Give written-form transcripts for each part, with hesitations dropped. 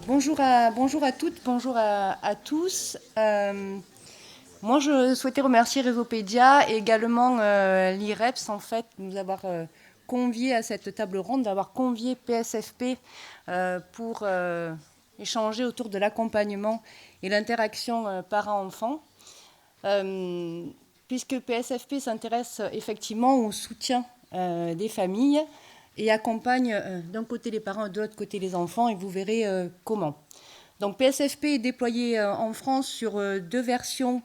Bonjour à toutes, bonjour à tous. Moi, je souhaitais remercier Réseaupédia et également l'IREPS, en fait, de nous avoir conviés à cette table ronde, d'avoir convié PSFP pour échanger autour de l'accompagnement et l'interaction parents-enfants. Puisque PSFP s'intéresse effectivement au soutien des familles et accompagne d'un côté les parents et de l'autre côté les enfants, et vous verrez comment. Donc PSFP est déployé en France sur deux versions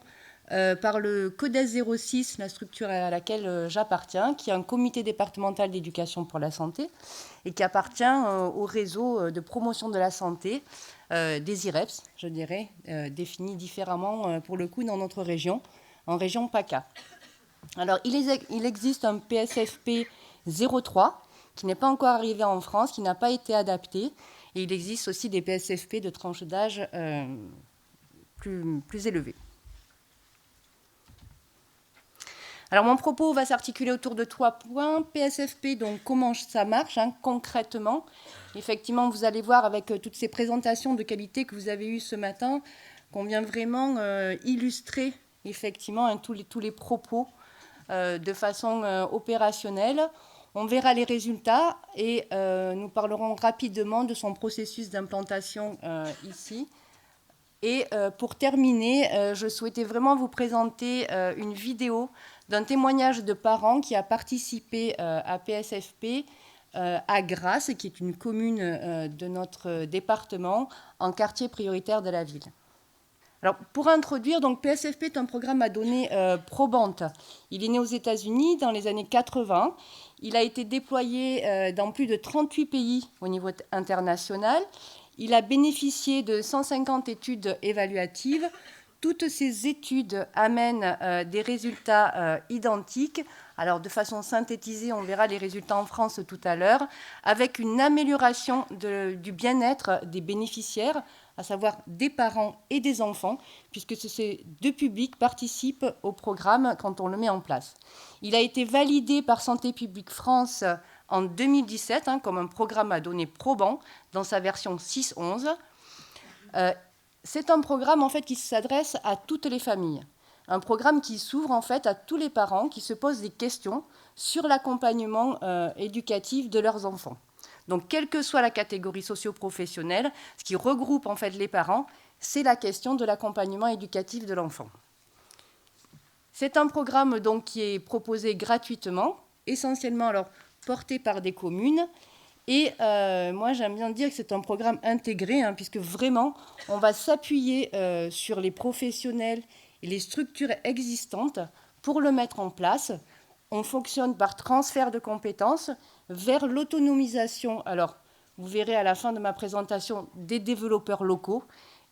par le CODES 06, la structure à laquelle j'appartiens, qui est un comité départemental d'éducation pour la santé et qui appartient au réseau de promotion de la santé des IREPS, je dirais, défini différemment pour le coup dans notre région, en région PACA. Alors il existe un PSFP 03 qui n'est pas encore arrivé en France, qui n'a pas été adapté, et il existe aussi des PSFP de tranche d'âge plus élevées. Alors mon propos va s'articuler autour de 3 points. PSFP, donc comment ça marche concrètement. Effectivement, vous allez voir avec toutes ces présentations de qualité que vous avez eues ce matin, qu'on vient vraiment illustrer effectivement tous les propos de façon opérationnelle. On verra les résultats et nous parlerons rapidement de son processus d'implantation ici. Et pour terminer, je souhaitais vraiment vous présenter une vidéo d'un témoignage de parents qui a participé à PSFP à Grasse, qui est une commune de notre département, en quartier prioritaire de la ville. Alors, pour introduire, donc PSFP est un programme à données probantes. Il est né aux États-Unis dans les années 80. Il a été déployé dans plus de 38 pays au niveau international. Il a bénéficié de 150 études évaluatives. Toutes ces études amènent des résultats identiques. Alors, de façon synthétisée, on verra les résultats en France tout à l'heure, avec une amélioration du bien-être des bénéficiaires, à savoir des parents et des enfants, puisque ces deux publics participent au programme quand on le met en place. Il a été validé par Santé publique France en 2017 comme un programme à données probant dans sa version 6.11. C'est un programme en fait qui s'adresse à toutes les familles. Un programme qui s'ouvre en fait à tous les parents qui se posent des questions sur l'accompagnement éducatif de leurs enfants. Donc, quelle que soit la catégorie socio-professionnelle, ce qui regroupe en fait les parents, c'est la question de l'accompagnement éducatif de l'enfant. C'est un programme donc qui est proposé gratuitement, essentiellement alors porté par des communes. Et moi, j'aime bien dire que c'est un programme intégré, puisque vraiment, on va s'appuyer sur les professionnels et les structures existantes pour le mettre en place. On fonctionne par transfert de compétences vers l'autonomisation. Alors, vous verrez à la fin de ma présentation des développeurs locaux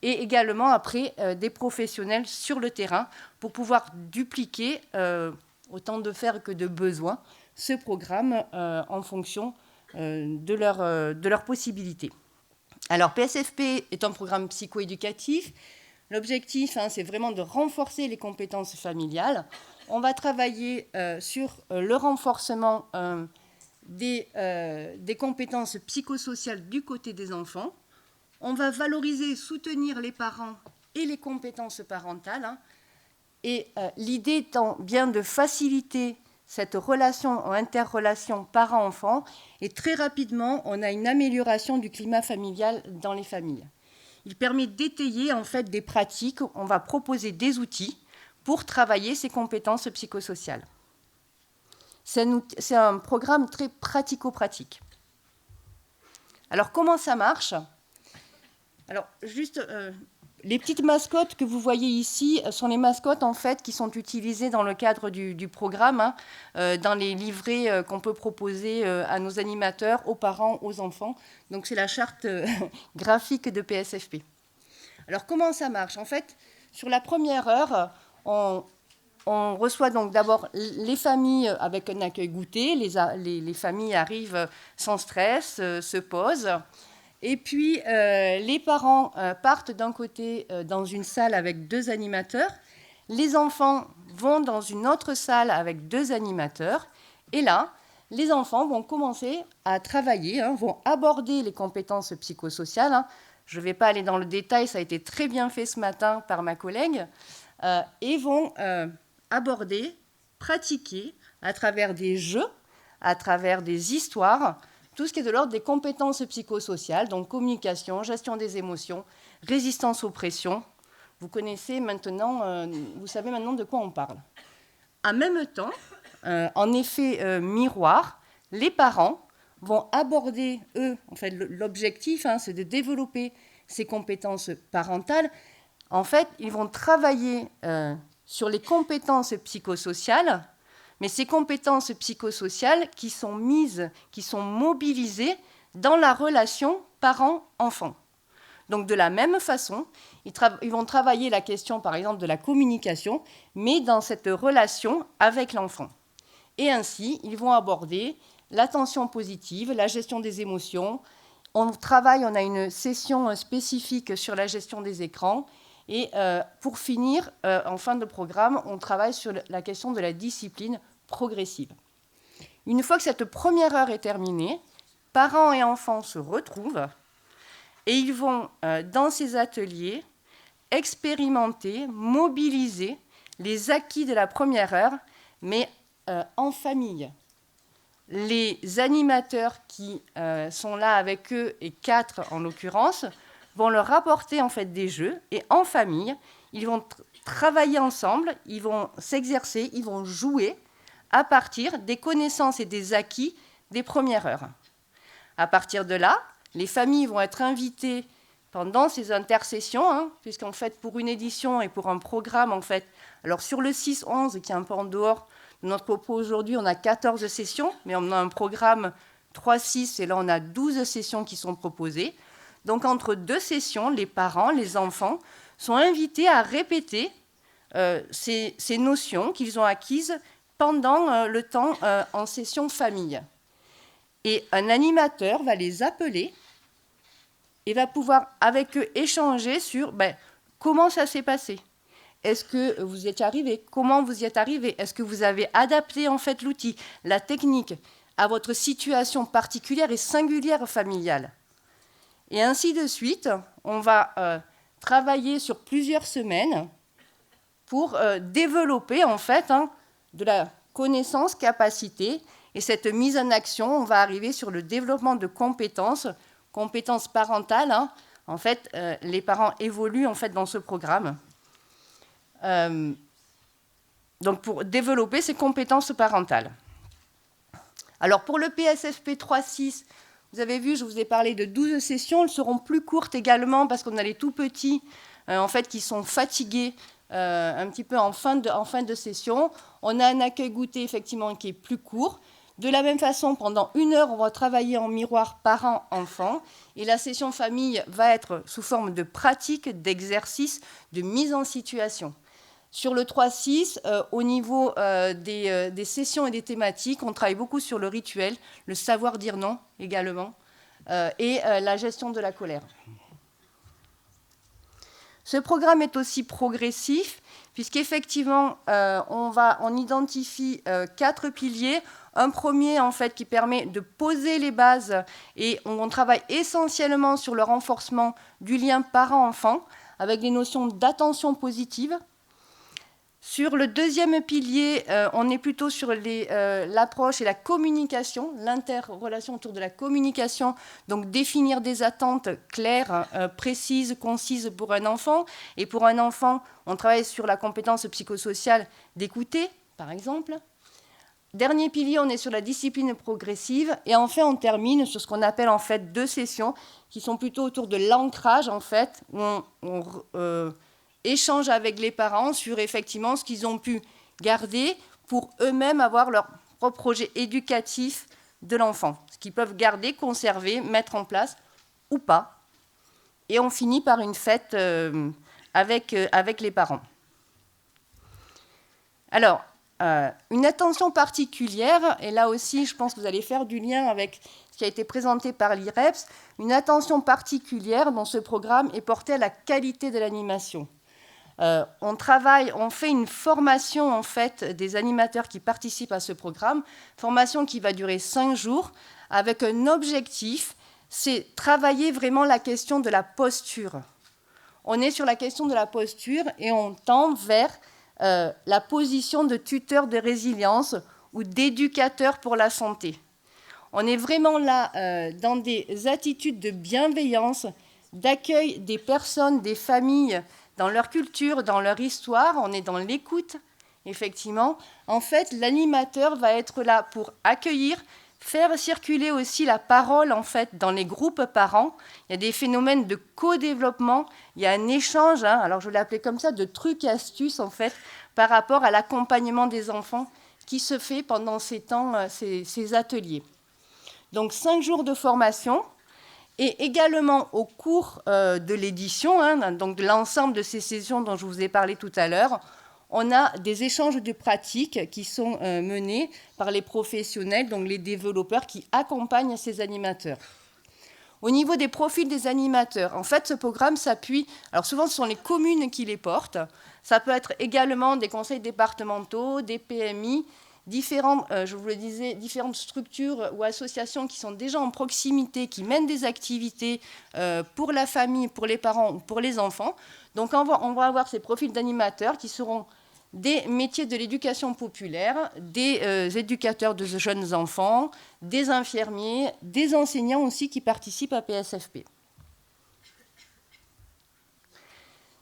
et également après des professionnels sur le terrain pour pouvoir dupliquer, autant de faire que de besoin, ce programme en fonction de leurs possibilités. Alors, PSFP est un programme psychoéducatif. L'objectif, c'est vraiment de renforcer les compétences familiales. On va travailler sur le renforcement des compétences psychosociales du côté des enfants. On va valoriser et soutenir les parents et les compétences parentales. Et l'idée étant bien de faciliter cette relation, interrelation parent-enfant, et très rapidement, on a une amélioration du climat familial dans les familles. Il permet d'étayer en fait des pratiques. On va proposer des outils pour travailler ces compétences psychosociales. C'est un programme très pratico-pratique. Alors, comment ça marche ? Alors, juste, les petites mascottes que vous voyez ici sont les mascottes en fait qui sont utilisées dans le cadre du programme, dans les livrets qu'on peut proposer à nos animateurs, aux parents, aux enfants. Donc, c'est la charte graphique de PSFP. Alors, comment ça marche ? En fait, sur la première heure, on reçoit donc d'abord les familles avec un accueil goûter. Les familles arrivent sans stress, se posent. Et puis, les parents partent d'un côté dans une salle avec 2 animateurs. Les enfants vont dans une autre salle avec 2 animateurs. Et là, les enfants vont commencer à travailler, vont aborder les compétences psychosociales. Je ne vais pas aller dans le détail, ça a été très bien fait ce matin par ma collègue, et vont aborder, pratiquer à travers des jeux, à travers des histoires, tout ce qui est de l'ordre des compétences psychosociales, donc communication, gestion des émotions, résistance aux pressions. Vous connaissez maintenant, vous savez maintenant de quoi on parle. En même temps, en effet miroir, les parents vont aborder, eux, en fait, l'objectif, c'est de développer ces compétences parentales. En fait, ils vont travailler sur les compétences psychosociales, mais ces compétences psychosociales qui sont mises, qui sont mobilisées dans la relation parent-enfant. Donc, de la même façon, ils vont travailler la question, par exemple, de la communication, mais dans cette relation avec l'enfant. Et ainsi, ils vont aborder l'attention positive, la gestion des émotions. On a une session spécifique sur la gestion des écrans. Et pour finir, en fin de programme, on travaille sur la question de la discipline progressive. Une fois que cette première heure est terminée, parents et enfants se retrouvent et ils vont, dans ces ateliers, expérimenter, mobiliser les acquis de la première heure, mais en famille. Les animateurs qui sont là avec eux, et 4 en l'occurrence, vont leur apporter en fait des jeux, et en famille, ils vont travailler ensemble, ils vont s'exercer, ils vont jouer à partir des connaissances et des acquis des premières heures. À partir de là, les familles vont être invitées pendant ces intercessions, puisqu'en fait, pour une édition et pour un programme, en fait, alors sur le 6-11, qui est un peu en dehors de notre propos aujourd'hui, on a 14 sessions, mais on a un programme 3-6, et là, on a 12 sessions qui sont proposées. Donc, entre 2 sessions, les parents, les enfants, sont invités à répéter ces notions qu'ils ont acquises pendant le temps en session famille. Et un animateur va les appeler et va pouvoir avec eux échanger sur comment ça s'est passé. Est-ce que vous y êtes arrivé? Comment vous y êtes arrivé? Est-ce que vous avez adapté en fait l'outil, la technique à votre situation particulière et singulière familiale? Et ainsi de suite, on va travailler sur plusieurs semaines pour développer en fait de la connaissance, capacité, et cette mise en action, on va arriver sur le développement de compétences parentales. En fait, les parents évoluent en fait dans ce programme. Donc pour développer ces compétences parentales. Alors pour le PSFP 3.6, vous avez vu, je vous ai parlé de 12 sessions. Elles seront plus courtes également parce qu'on a les tout petits en fait, qui sont fatigués un petit peu en fin de session. On a un accueil goûter effectivement qui est plus court. De la même façon, pendant 1 heure, on va travailler en miroir parents-enfants. Et la session famille va être sous forme de pratique, d'exercice, de mise en situation. Sur le 3.6, au niveau des sessions et des thématiques, on travaille beaucoup sur le rituel, le savoir dire non également, et la gestion de la colère. Ce programme est aussi progressif, puisqu'effectivement, on identifie 4 piliers. Un premier, en fait, qui permet de poser les bases, et on travaille essentiellement sur le renforcement du lien parent-enfant, avec des notions d'attention positive. Sur le deuxième pilier, on est plutôt sur l'approche et la communication, l'interrelation autour de la communication, donc définir des attentes claires, précises, concises pour un enfant. Et pour un enfant, on travaille sur la compétence psychosociale d'écouter, par exemple. Dernier pilier, on est sur la discipline progressive. Et enfin, on termine sur ce qu'on appelle en fait 2 sessions, qui sont plutôt autour de l'ancrage, en fait, où on échange avec les parents sur effectivement ce qu'ils ont pu garder pour eux-mêmes avoir leur propre projet éducatif de l'enfant, ce qu'ils peuvent garder, conserver, mettre en place ou pas. Et on finit par une fête avec les parents. Alors, une attention particulière, et là aussi je pense que vous allez faire du lien avec ce qui a été présenté par l'IREPS, une attention particulière dans ce programme est portée à la qualité de l'animation. On fait une formation en fait des animateurs qui participent à ce programme, formation qui va durer 5 jours, avec un objectif, c'est travailler vraiment la question de la posture. On est sur la question de la posture et on tend vers la position de tuteur de résilience ou d'éducateur pour la santé. On est vraiment là dans des attitudes de bienveillance, d'accueil des personnes, des familles, dans leur culture, dans leur histoire. On est dans l'écoute, effectivement. En fait, l'animateur va être là pour accueillir, faire circuler aussi la parole, en fait, dans les groupes parents. Il y a des phénomènes de co-développement. Il y a un échange, alors je l'ai appelé comme ça, de trucs et astuces, en fait, par rapport à l'accompagnement des enfants qui se fait pendant ces temps, ces ateliers. Donc 5 jours de formation et également au cours de l'édition, donc de l'ensemble de ces sessions dont je vous ai parlé tout à l'heure, on a des échanges de pratiques qui sont menés par les professionnels, donc les développeurs qui accompagnent ces animateurs. Au niveau des profils des animateurs, en fait, ce programme s'appuie, alors souvent ce sont les communes qui les portent, ça peut être également des conseils départementaux, des PMI, je vous le disais, différentes structures ou associations qui sont déjà en proximité, qui mènent des activités pour la famille, pour les parents ou pour les enfants. Donc on va avoir ces profils d'animateurs qui seront des métiers de l'éducation populaire, des éducateurs de jeunes enfants, des infirmiers, des enseignants aussi qui participent à PSFP.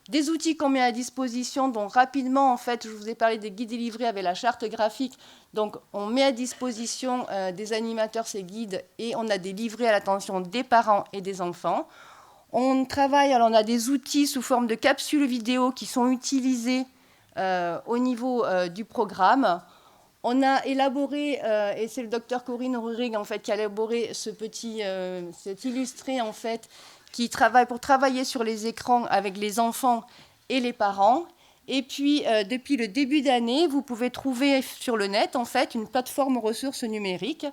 Des outils qu'on met à disposition, donc rapidement, en fait, je vous ai parlé des guides délivrés avec la charte graphique. Donc, on met à disposition des animateurs ces guides et on a des livrets à l'attention des parents et des enfants. On travaille, alors on a des outils sous forme de capsules vidéo qui sont utilisés au niveau du programme. On a élaboré, et c'est le docteur Corinne Rurig en fait, qui a élaboré cet illustré en fait, qui travaille pour travailler sur les écrans avec les enfants et les parents. Et puis, depuis le début d'année, vous pouvez trouver sur le net en fait une plateforme ressources numériques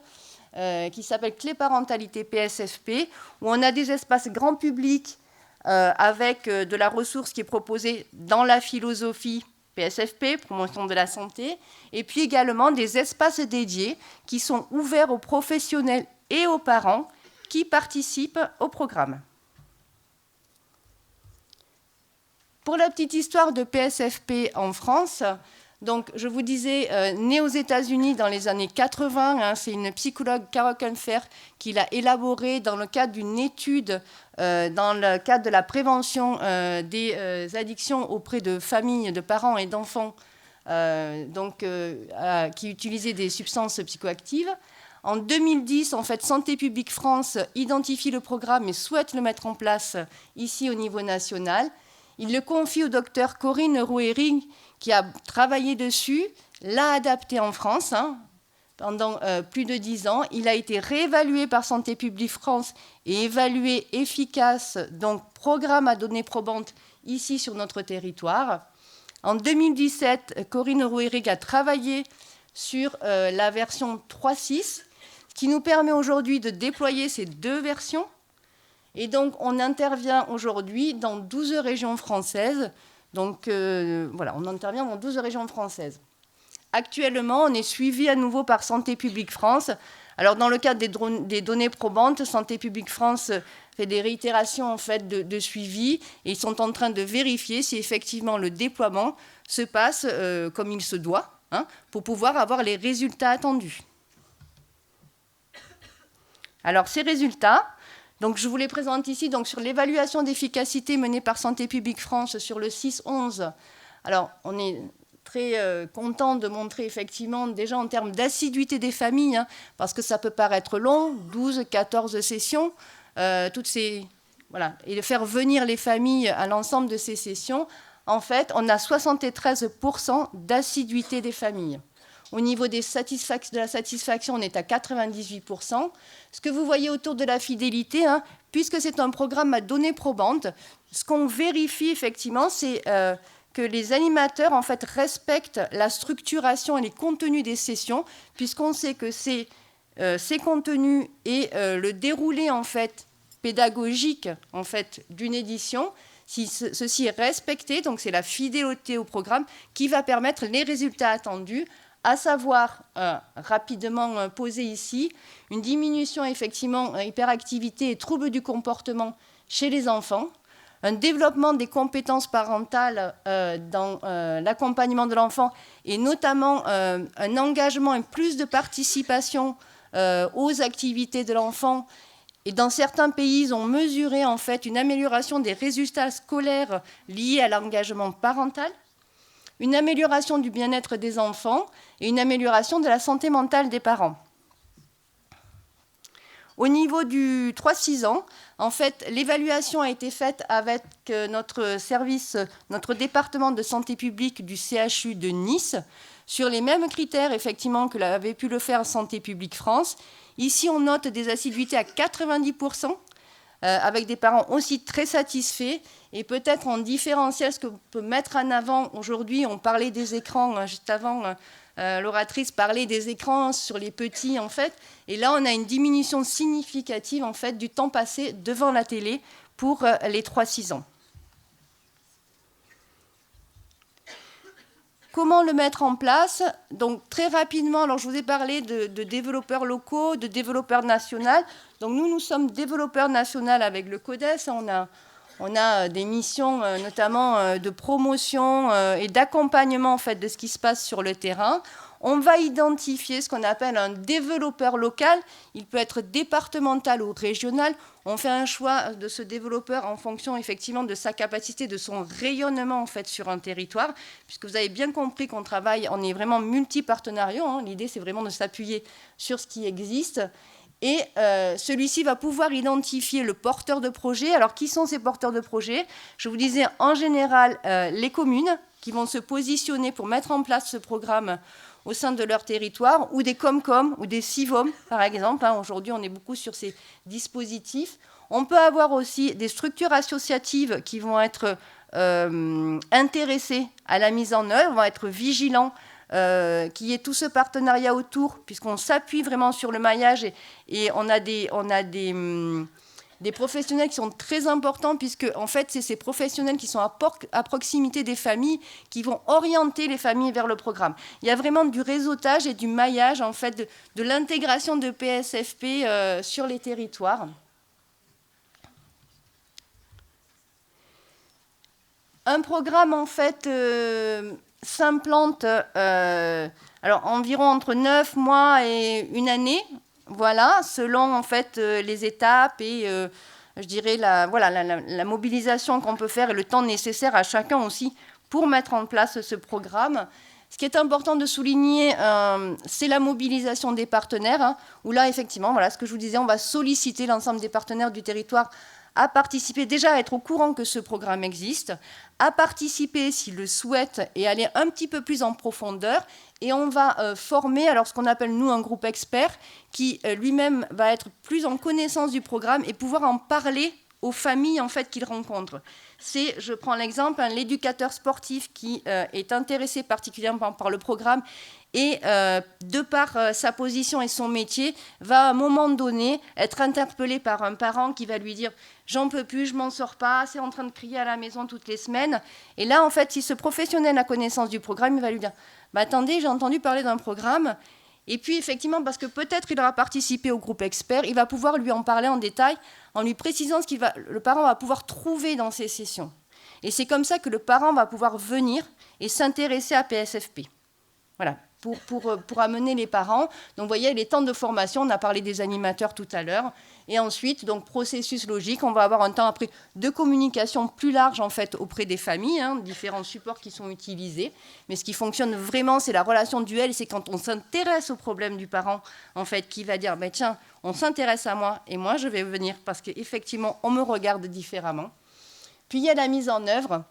qui s'appelle Clé Parentalité PSFP, où on a des espaces grand public avec de la ressource qui est proposée dans la philosophie PSFP, promotion de la santé, et puis également des espaces dédiés qui sont ouverts aux professionnels et aux parents qui participent au programme. Pour la petite histoire de PSFP en France, donc je vous disais, née aux États-Unis dans les années 80, c'est une psychologue, Carol Kunfer, qui l'a élaborée dans le cadre d'une étude, dans le cadre de la prévention des addictions auprès de familles, de parents et d'enfants qui utilisaient des substances psychoactives. En 2010, en fait, Santé publique France identifie le programme et souhaite le mettre en place ici au niveau national. Il le confie au docteur Corinne Rurig, qui a travaillé dessus, l'a adapté en France pendant plus de 10 ans. Il a été réévalué par Santé publique France et évalué efficace, donc programme à données probantes ici sur notre territoire. En 2017, Corinne Rurig a travaillé sur la version 3.6, ce qui nous permet aujourd'hui de déployer ces 2 versions. Et donc, on intervient aujourd'hui dans 12 régions françaises. Donc, voilà, on intervient dans 12 régions françaises. Actuellement, on est suivi à nouveau par Santé publique France. Alors, dans le cadre des données probantes, Santé publique France fait des réitérations en fait, de suivi et ils sont en train de vérifier si effectivement le déploiement se passe comme il se doit pour pouvoir avoir les résultats attendus. Alors, ces résultats... Donc, je vous les présente ici donc, sur l'évaluation d'efficacité menée par Santé publique France sur le 6-11. Alors, on est très content de montrer effectivement, déjà en termes d'assiduité des familles, parce que ça peut paraître long, 12, 14 sessions, toutes ces, voilà, et de faire venir les familles à l'ensemble de ces sessions. En fait, on a 73% d'assiduité des familles. Au niveau de la satisfaction, on est à 98%. Ce que vous voyez autour de la fidélité, puisque c'est un programme à données probantes, ce qu'on vérifie effectivement, c'est que les animateurs en fait, respectent la structuration et les contenus des sessions, puisqu'on sait que ces contenus et le déroulé en fait, pédagogique en fait, d'une édition, si ceci est respecté, donc c'est la fidélité au programme qui va permettre les résultats attendus, à savoir, rapidement posé ici, une diminution effectivement hyperactivité et troubles du comportement chez les enfants, un développement des compétences parentales dans l'accompagnement de l'enfant et notamment un engagement et plus de participation aux activités de l'enfant. Et dans certains pays, ils ont mesuré en fait une amélioration des résultats scolaires liés à l'engagement parental, une amélioration du bien-être des enfants et une amélioration de la santé mentale des parents. Au niveau du 3-6 ans, en fait, l'évaluation a été faite avec notre service, notre département de santé publique du CHU de Nice, sur les mêmes critères, effectivement, que l'avait pu le faire Santé publique France. Ici, on note des assiduités à 90%, avec des parents aussi très satisfaits. Et peut-être en différentiel, ce qu'on peut mettre en avant aujourd'hui, on parlait des écrans juste avant. L'oratrice parlait des écrans sur les petits, en fait. Et là, on a une diminution significative, en fait, du temps passé devant la télé pour les 3-6 ans. Comment le mettre en place? Donc, très rapidement, alors je vous ai parlé de développeurs locaux, de développeurs nationaux. Donc, nous sommes développeurs nationaux avec le CODES. On a des missions notamment de promotion et d'accompagnement en fait, de ce qui se passe sur le terrain. On va identifier ce qu'on appelle un développeur local. Il peut être départemental ou régional. On fait un choix de ce développeur en fonction effectivement de sa capacité, de son rayonnement en fait, sur un territoire. Puisque vous avez bien compris qu'on travaille, on est vraiment multi-partenariat. Hein. L'idée, c'est vraiment de s'appuyer sur ce qui existe. Et celui-ci va pouvoir identifier le porteur de projet. Alors, qui sont ces porteurs de projet? Je vous disais, en général, les communes qui vont se positionner pour mettre en place ce programme au sein de leur territoire, ou des Comcom, ou des CIVOM, par exemple. Hein, aujourd'hui, on est beaucoup sur ces dispositifs. On peut avoir aussi des structures associatives qui vont être intéressées à la mise en œuvre, vont être vigilants qu'il y ait tout ce partenariat autour, puisqu'on s'appuie vraiment sur le maillage et on a des professionnels qui sont très importants, puisque en fait, c'est ces professionnels qui sont à proximité des familles qui vont orienter les familles vers le programme. Il y a vraiment du réseautage et du maillage, en fait, de l'intégration de PSFP sur les territoires. Un programme, en fait, s'implante alors environ entre 9 mois et une année, voilà, selon en fait les étapes et je dirais la mobilisation qu'on peut faire et le temps nécessaire à chacun aussi pour mettre en place ce programme. Ce qui est important de souligner, c'est la mobilisation des partenaires, hein, où là effectivement, voilà ce que je vous disais, on va solliciter l'ensemble des partenaires du territoire à participer, déjà à être au courant que ce programme existe, à participer s'ils le souhaitent et aller un petit peu plus en profondeur. Et on va former, alors ce qu'on appelle nous un groupe expert, qui lui-même va être plus en connaissance du programme et pouvoir en parler aux familles en fait qu'ils rencontrent. C'est, je prends l'exemple, l'éducateur sportif qui est intéressé particulièrement par le programme et de par sa position et son métier, va à un moment donné être interpellé par un parent qui va lui dire « j'en peux plus, je m'en sors pas, c'est en train de crier à la maison toutes les semaines ». Et là, en fait, si ce professionnel a connaissance du programme, il va lui dire bah, « attendez, j'ai entendu parler d'un programme ». Et puis, effectivement, parce que peut-être il aura participé au groupe expert, il va pouvoir lui en parler en détail en lui précisant ce que le parent va pouvoir trouver dans ces sessions. Et c'est comme ça que le parent va pouvoir venir et s'intéresser à PSFP. Voilà, pour amener les parents. Donc, vous voyez, les temps de formation, on a parlé des animateurs tout à l'heure. Et ensuite, donc, processus logique, on va avoir un temps après de communication plus large, en fait, auprès des familles, hein, différents supports qui sont utilisés. Mais ce qui fonctionne vraiment, c'est la relation duel, c'est quand on s'intéresse au problème du parent, en fait, qui va dire, ben, tiens, on s'intéresse à moi, et moi, je vais venir, parce qu'effectivement, on me regarde différemment. Puis, il y a la mise en œuvre.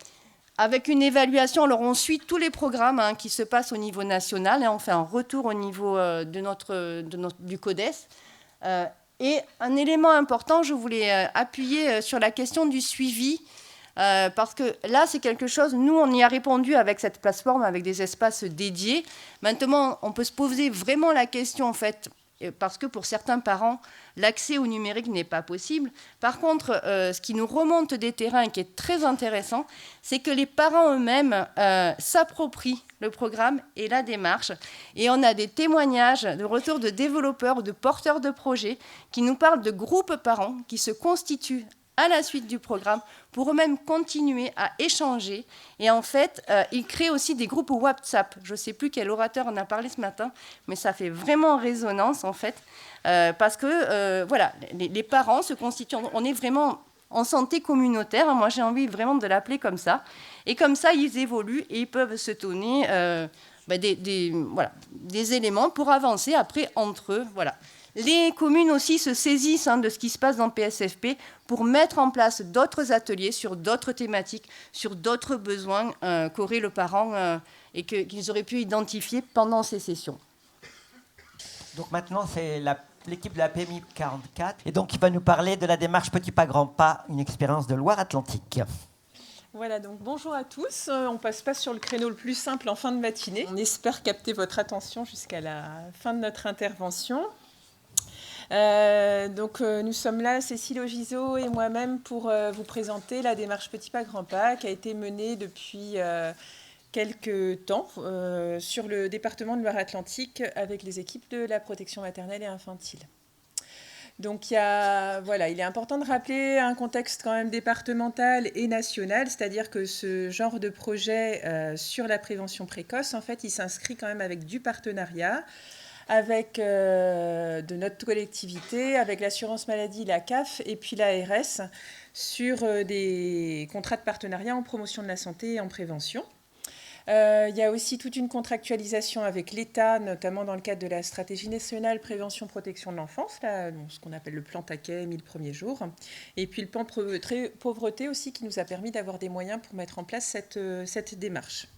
Avec une évaluation, alors on suit tous les programmes hein, qui se passent au niveau national, et on fait un retour au niveau du CODES. Et un élément important, je voulais appuyer sur la question du suivi, parce que là, c'est quelque chose, nous, on y a répondu avec cette plateforme, avec des espaces dédiés. Maintenant, on peut se poser vraiment la question, en fait, parce que pour certains parents, l'accès au numérique n'est pas possible. Par contre, ce qui nous remonte des terrains et qui est très intéressant, c'est que les parents eux-mêmes s'approprient le programme et la démarche. Et on a des témoignages de retours de développeurs ou de porteurs de projets qui nous parlent de groupes parents qui se constituent à la suite du programme pour eux-mêmes continuer à échanger. Et en fait, ils créent aussi des groupes WhatsApp. Je ne sais plus quel orateur en a parlé ce matin, mais ça fait vraiment résonance, en fait, parce que, voilà, les parents se constituent, on est vraiment en santé communautaire, moi j'ai envie vraiment de l'appeler comme ça, et comme ça, ils évoluent et ils peuvent se donner des éléments pour avancer après entre eux, voilà. Les communes aussi se saisissent de ce qui se passe dans PSFP pour mettre en place d'autres ateliers sur d'autres thématiques, sur d'autres besoins qu'aurait le parent et qu'ils auraient pu identifier pendant ces sessions. Donc maintenant, c'est l'équipe de la PMI 44 et donc il va nous parler de la démarche Petit Pas Grand Pas, une expérience de Loire-Atlantique. Voilà, donc bonjour à tous. On passe pas sur le créneau le plus simple en fin de matinée. On espère capter votre attention jusqu'à la fin de notre intervention. Nous sommes là, Cécile Ogiso et moi-même, pour vous présenter la démarche Petit Pas Grand Pas qui a été menée depuis quelques temps sur le département de Loire-Atlantique avec les équipes de la protection maternelle et infantile. Donc il est important de rappeler un contexte quand même départemental et national, c'est-à-dire que ce genre de projet sur la prévention précoce, en fait, il s'inscrit quand même avec du partenariat, avec de notre collectivité, avec l'assurance maladie, la CAF et puis l'ARS, sur des contrats de partenariat en promotion de la santé et en prévention. Il y a aussi toute une contractualisation avec l'État, notamment dans le cadre de la stratégie nationale prévention-protection de l'enfance, ce qu'on appelle le plan Taquet, 1000 premiers jours. Et puis le plan pauvreté aussi, qui nous a permis d'avoir des moyens pour mettre en place cette démarche.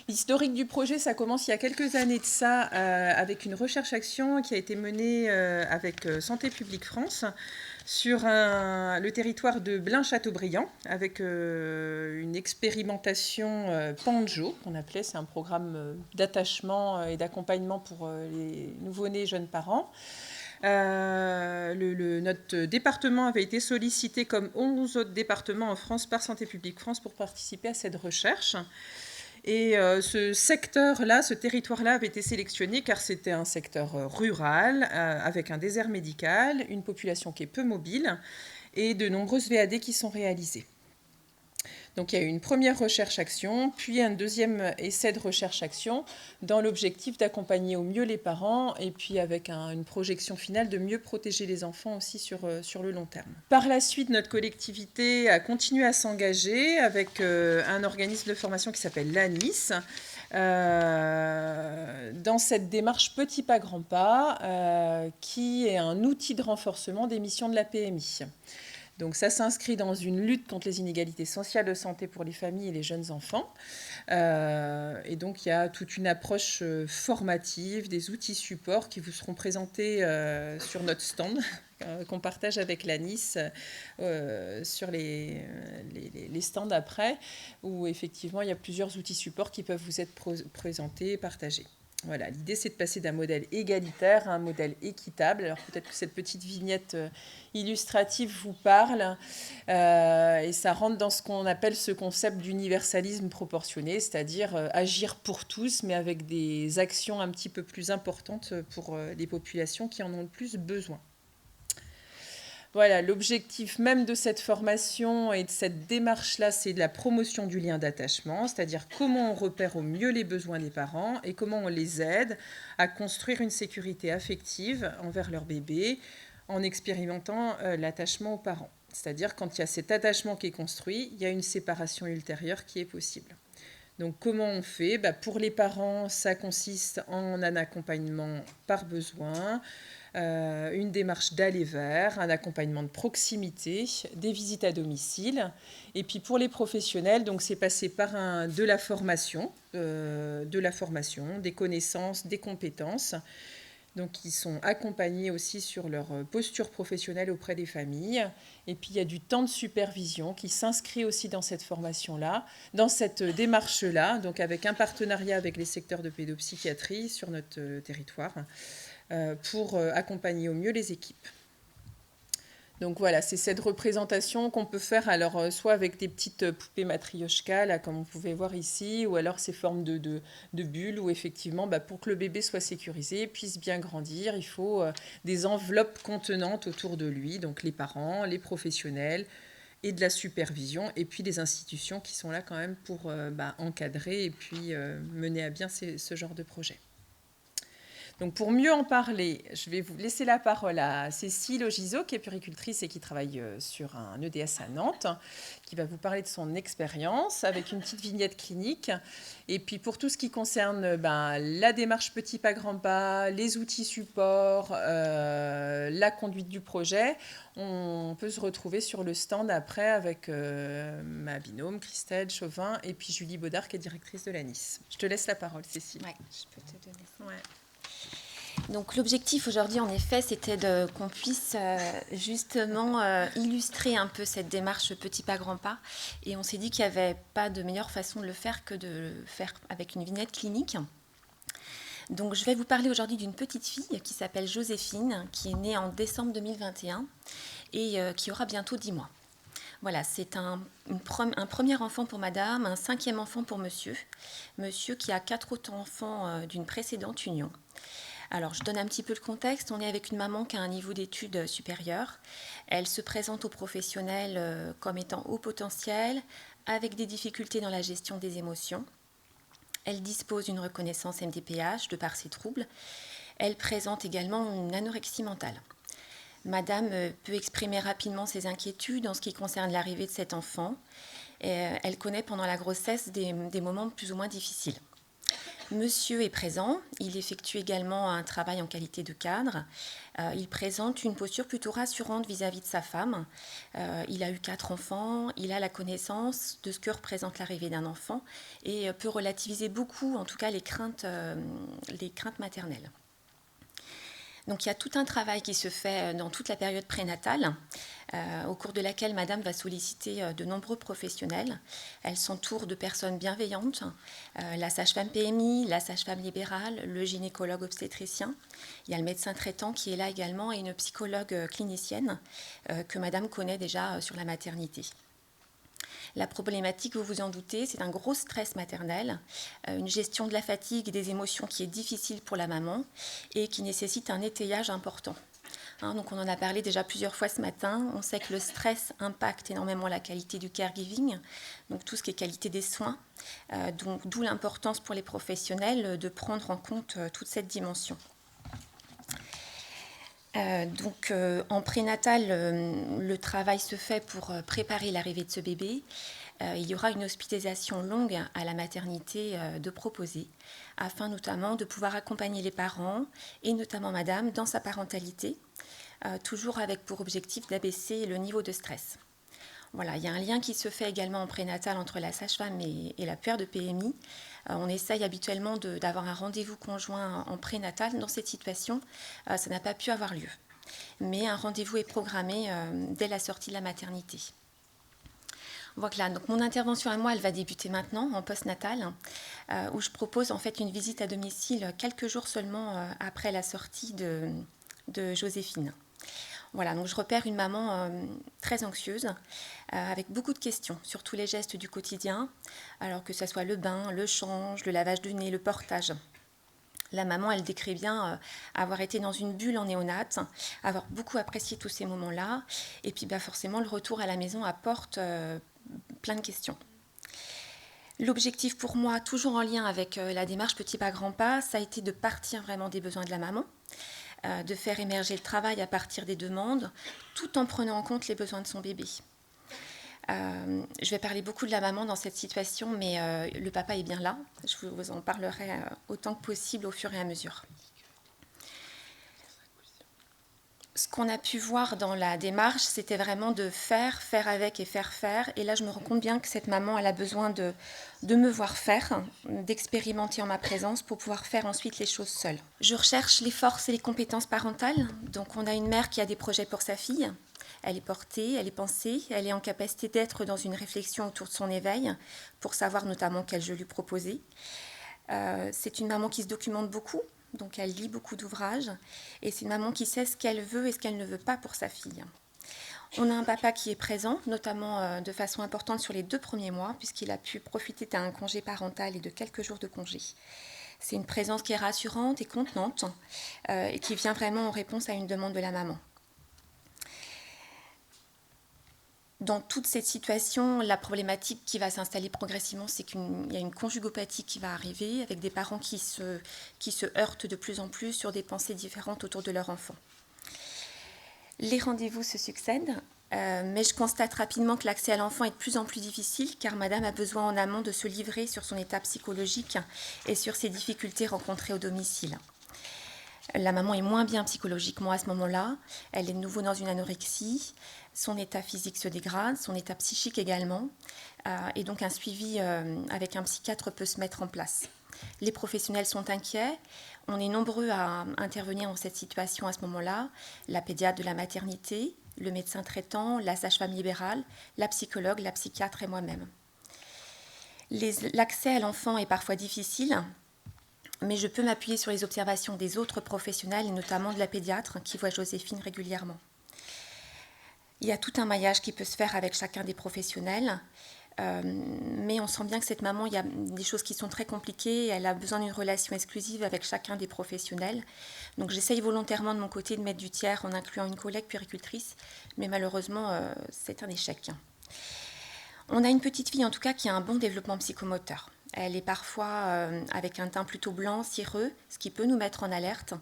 L'historique du projet, ça commence il y a quelques années de ça, avec une recherche-action qui a été menée avec Santé publique France sur le territoire de Blain-Châteaubriand, avec une expérimentation PANJO, qu'on appelait, c'est un programme d'attachement et d'accompagnement pour les nouveau-nés jeunes parents. Notre département avait été sollicité, comme 11 autres départements en France, par Santé publique France pour participer à cette recherche. Et ce secteur-là, ce territoire-là avait été sélectionné car c'était un secteur rural, avec un désert médical, une population qui est peu mobile et de nombreuses VAD qui sont réalisées. Donc il y a eu une première recherche-action, puis un deuxième essai de recherche-action dans l'objectif d'accompagner au mieux les parents et puis avec une projection finale de mieux protéger les enfants aussi sur le long terme. Par la suite, notre collectivité a continué à s'engager avec un organisme de formation qui s'appelle l'ANIS, dans cette démarche Petit Pas Grand Pas, qui est un outil de renforcement des missions de la PMI. Donc ça s'inscrit dans une lutte contre les inégalités sociales de santé pour les familles et les jeunes enfants. Et donc il y a toute une approche formative, des outils supports qui vous seront présentés sur notre stand qu'on partage avec l'ANIS sur les stands après, où effectivement il y a plusieurs outils supports qui peuvent vous être présentés et partagés. Voilà, l'idée, c'est de passer d'un modèle égalitaire à un modèle équitable. Alors peut-être que cette petite vignette illustrative vous parle, et ça rentre dans ce qu'on appelle ce concept d'universalisme proportionné, c'est-à-dire agir pour tous, mais avec des actions un petit peu plus importantes pour les populations qui en ont le plus besoin. Voilà, l'objectif même de cette formation et de cette démarche-là, c'est de la promotion du lien d'attachement, c'est-à-dire comment on repère au mieux les besoins des parents et comment on les aide à construire une sécurité affective envers leur bébé en expérimentant l'attachement aux parents. C'est-à-dire quand il y a cet attachement qui est construit, il y a une séparation ultérieure qui est possible. Donc comment on fait ? Pour les parents, ça consiste en un accompagnement par besoin, une démarche d'aller vers, un accompagnement de proximité, des visites à domicile. Et puis pour les professionnels, donc c'est passé par de la formation, des connaissances, des compétences. Donc ils sont accompagnés aussi sur leur posture professionnelle auprès des familles. Et puis il y a du temps de supervision qui s'inscrit aussi dans cette formation-là, dans cette démarche-là, donc avec un partenariat avec les secteurs de pédopsychiatrie sur notre territoire. pour accompagner au mieux les équipes. Donc voilà, c'est cette représentation qu'on peut faire alors soit avec des petites poupées matrioshka, là, comme vous pouvez voir ici, ou alors ces formes de bulles où effectivement, pour que le bébé soit sécurisé, puisse bien grandir, il faut des enveloppes contenantes autour de lui, donc les parents, les professionnels et de la supervision, et puis les institutions qui sont là quand même pour encadrer et puis mener à bien ce genre de projet. Donc pour mieux en parler, je vais vous laisser la parole à Cécile Ogiso, qui est puéricultrice et qui travaille sur un EDS à Nantes, qui va vous parler de son expérience avec une petite vignette clinique. Et puis pour tout ce qui concerne la démarche petit pas grand pas, les outils supports, la conduite du projet, on peut se retrouver sur le stand après avec ma binôme Christelle Chauvin et puis Julie Baudard, qui est directrice de l'ANIS. Je te laisse la parole, Cécile. Oui, je peux te donner ça. Ouais. Donc l'objectif aujourd'hui, en effet, c'était qu'on puisse justement illustrer un peu cette démarche petit pas grand pas. Et on s'est dit qu'il n'y avait pas de meilleure façon de le faire que de le faire avec une vignette clinique. Donc je vais vous parler aujourd'hui d'une petite fille qui s'appelle Joséphine, qui est née en décembre 2021 et qui aura bientôt 10 mois. Voilà, c'est un premier enfant pour madame, un 5e enfant pour monsieur. Monsieur qui a 4 autres enfants d'une précédente union. Alors, je donne un petit peu le contexte. On est avec une maman qui a un niveau d'études supérieur. Elle se présente aux professionnels comme étant haut potentiel, avec des difficultés dans la gestion des émotions. Elle dispose d'une reconnaissance MDPH de par ses troubles. Elle présente également une anorexie mentale. Madame peut exprimer rapidement ses inquiétudes en ce qui concerne l'arrivée de cet enfant. Elle connaît pendant la grossesse des moments plus ou moins difficiles. Monsieur est présent, il effectue également un travail en qualité de cadre. Il présente une posture plutôt rassurante vis-à-vis de sa femme. Il a eu 4 enfants, il a la connaissance de ce que représente l'arrivée d'un enfant et peut relativiser beaucoup, en tout cas, les craintes maternelles. Donc il y a tout un travail qui se fait dans toute la période prénatale, au cours de laquelle madame va solliciter de nombreux professionnels. Elle s'entoure de personnes bienveillantes, la sage-femme PMI, la sage-femme libérale, le gynécologue obstétricien. Il y a le médecin traitant qui est là également et une psychologue clinicienne que madame connaît déjà sur la maternité. La problématique, vous vous en doutez, c'est un gros stress maternel, une gestion de la fatigue et des émotions qui est difficile pour la maman et qui nécessite un étayage important. Donc on en a parlé déjà plusieurs fois ce matin. On sait que le stress impacte énormément la qualité du caregiving, donc tout ce qui est qualité des soins, d'où l'importance pour les professionnels de prendre en compte toute cette dimension. En prénatal, le travail se fait pour préparer l'arrivée de ce bébé. Il y aura une hospitalisation longue à la maternité de proposer, afin notamment de pouvoir accompagner les parents et notamment madame dans sa parentalité, toujours avec pour objectif d'abaisser le niveau de stress. Voilà, il y a un lien qui se fait également en prénatal entre la sage-femme et la puère de PMI. On essaye habituellement d'avoir un rendez-vous conjoint en prénatal. Dans cette situation, ça n'a pas pu avoir lieu. Mais un rendez-vous est programmé dès la sortie de la maternité. Voilà, donc mon intervention à moi, elle va débuter maintenant en postnatal, où je propose en fait une visite à domicile quelques jours seulement après la sortie de Joséphine. Voilà, donc je repère une maman très anxieuse, avec beaucoup de questions sur tous les gestes du quotidien, alors que ce soit le bain, le change, le lavage de nez, le portage. La maman, elle décrit bien avoir été dans une bulle en néonate, avoir beaucoup apprécié tous ces moments-là, et puis forcément le retour à la maison apporte plein de questions. L'objectif pour moi, toujours en lien avec la démarche petit pas grand pas, ça a été de partir vraiment des besoins de la maman, de faire émerger le travail à partir des demandes, tout en prenant en compte les besoins de son bébé. Je vais parler beaucoup de la maman dans cette situation, mais le papa est bien là. Je vous en parlerai autant que possible au fur et à mesure. Ce qu'on a pu voir dans la démarche, c'était vraiment de faire avec et faire faire. Et là, je me rends compte bien que cette maman, elle a besoin de me voir faire, d'expérimenter en ma présence pour pouvoir faire ensuite les choses seule. Je recherche les forces et les compétences parentales. Donc, on a une mère qui a des projets pour sa fille. Elle est portée, elle est pensée, elle est en capacité d'être dans une réflexion autour de son éveil pour savoir notamment quel jeu lui proposer. C'est une maman qui se documente beaucoup, donc elle lit beaucoup d'ouvrages, et c'est une maman qui sait ce qu'elle veut et ce qu'elle ne veut pas pour sa fille. On a un papa qui est présent, notamment de façon importante sur les 2 premiers mois, puisqu'il a pu profiter d'un congé parental et de quelques jours de congé. C'est une présence qui est rassurante et contenante, et qui vient vraiment en réponse à une demande de la maman. Dans toute cette situation, la problématique qui va s'installer progressivement, c'est qu'il y a une conjugopathie qui va arriver, avec des parents qui se heurtent de plus en plus sur des pensées différentes autour de leur enfant. Les rendez-vous se succèdent, mais je constate rapidement que l'accès à l'enfant est de plus en plus difficile, car madame a besoin en amont de se livrer sur son état psychologique et sur ses difficultés rencontrées au domicile. La maman est moins bien psychologiquement à ce moment-là, elle est de nouveau dans une anorexie, son état physique se dégrade, son état psychique également, et donc un suivi avec un psychiatre peut se mettre en place. Les professionnels sont inquiets, on est nombreux à intervenir dans cette situation à ce moment-là, la pédiatre de la maternité, le médecin traitant, la sage-femme libérale, la psychologue, la psychiatre et moi-même. L'accès à l'enfant est parfois difficile, mais je peux m'appuyer sur les observations des autres professionnels, et notamment de la pédiatre qui voit Joséphine régulièrement. Il y a tout un maillage qui peut se faire avec chacun des professionnels, mais on sent bien que cette maman, il y a des choses qui sont très compliquées, elle a besoin d'une relation exclusive avec chacun des professionnels. Donc j'essaye volontairement de mon côté de mettre du tiers en incluant une collègue puéricultrice, mais malheureusement, c'est un échec. On a une petite fille en tout cas qui a un bon développement psychomoteur. Elle est parfois avec un teint plutôt blanc, cireux, ce qui peut nous mettre en alerte.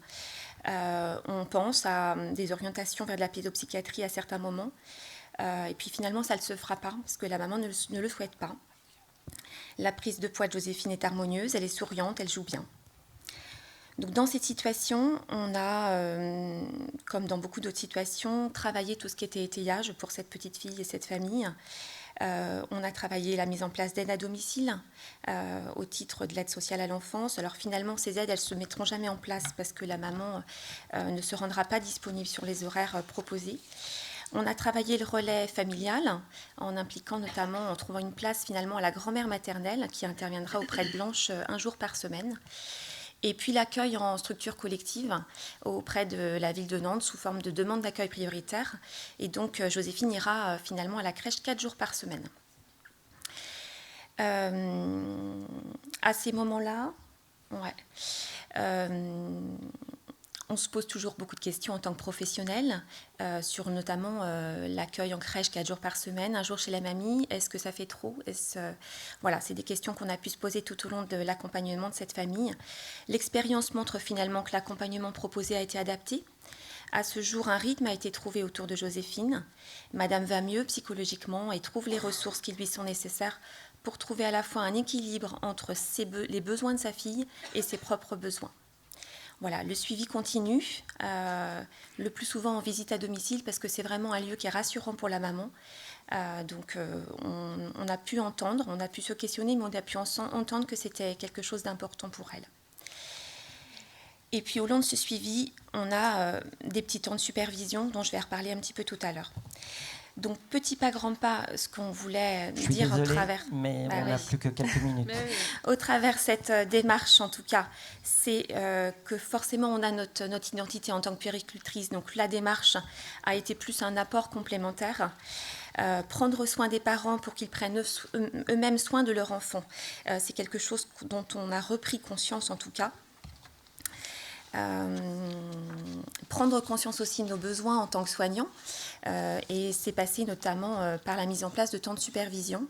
On pense à des orientations vers de la pédopsychiatrie à certains moments. Et puis finalement, ça ne se fera pas, parce que la maman ne le souhaite pas. La prise de poids de Joséphine est harmonieuse, elle est souriante, elle joue bien. Donc dans cette situation, on a, comme dans beaucoup d'autres situations, travaillé tout ce qui était étayage pour cette petite fille et cette famille. On a travaillé la mise en place d'aides à domicile au titre de l'aide sociale à l'enfance. Alors finalement, ces aides, elles ne se mettront jamais en place parce que la maman ne se rendra pas disponible sur les horaires proposés. On a travaillé le relais familial en impliquant notamment, en trouvant une place finalement à la grand-mère maternelle qui interviendra auprès de Blanche 1 jour par semaine. Et puis l'accueil en structure collective auprès de la ville de Nantes sous forme de demande d'accueil prioritaire. Et donc Joséphine ira finalement à la crèche 4 jours par semaine. À ces moments-là, on se pose toujours beaucoup de questions en tant que professionnel sur notamment l'accueil en crèche 4 jours par semaine, 1 jour chez la mamie. Est-ce que ça fait trop ? Voilà, c'est des questions qu'on a pu se poser tout au long de l'accompagnement de cette famille. L'expérience montre finalement que l'accompagnement proposé a été adapté. À ce jour, un rythme a été trouvé autour de Joséphine. Madame va mieux psychologiquement et trouve les ressources qui lui sont nécessaires pour trouver à la fois un équilibre entre les besoins de sa fille et ses propres besoins. Voilà, le suivi continue, le plus souvent en visite à domicile parce que c'est vraiment un lieu qui est rassurant pour la maman. Donc on a pu entendre, on a pu se questionner, mais on a pu entendre que c'était quelque chose d'important pour elle. Et puis au long de ce suivi, on a des petits temps de supervision dont je vais reparler un petit peu tout à l'heure. Donc, petit pas, grand pas, ce qu'on voulait dire au travers... mais on n'a plus que quelques minutes. Au travers cette démarche, en tout cas, c'est que forcément, on a notre identité en tant que puéricultrice. Donc, la démarche a été plus un apport complémentaire. Prendre soin des parents pour qu'ils prennent eux-mêmes soin de leur enfant. C'est quelque chose dont on a repris conscience, en tout cas. Prendre conscience aussi de nos besoins en tant que soignants et c'est passé notamment par la mise en place de temps de supervision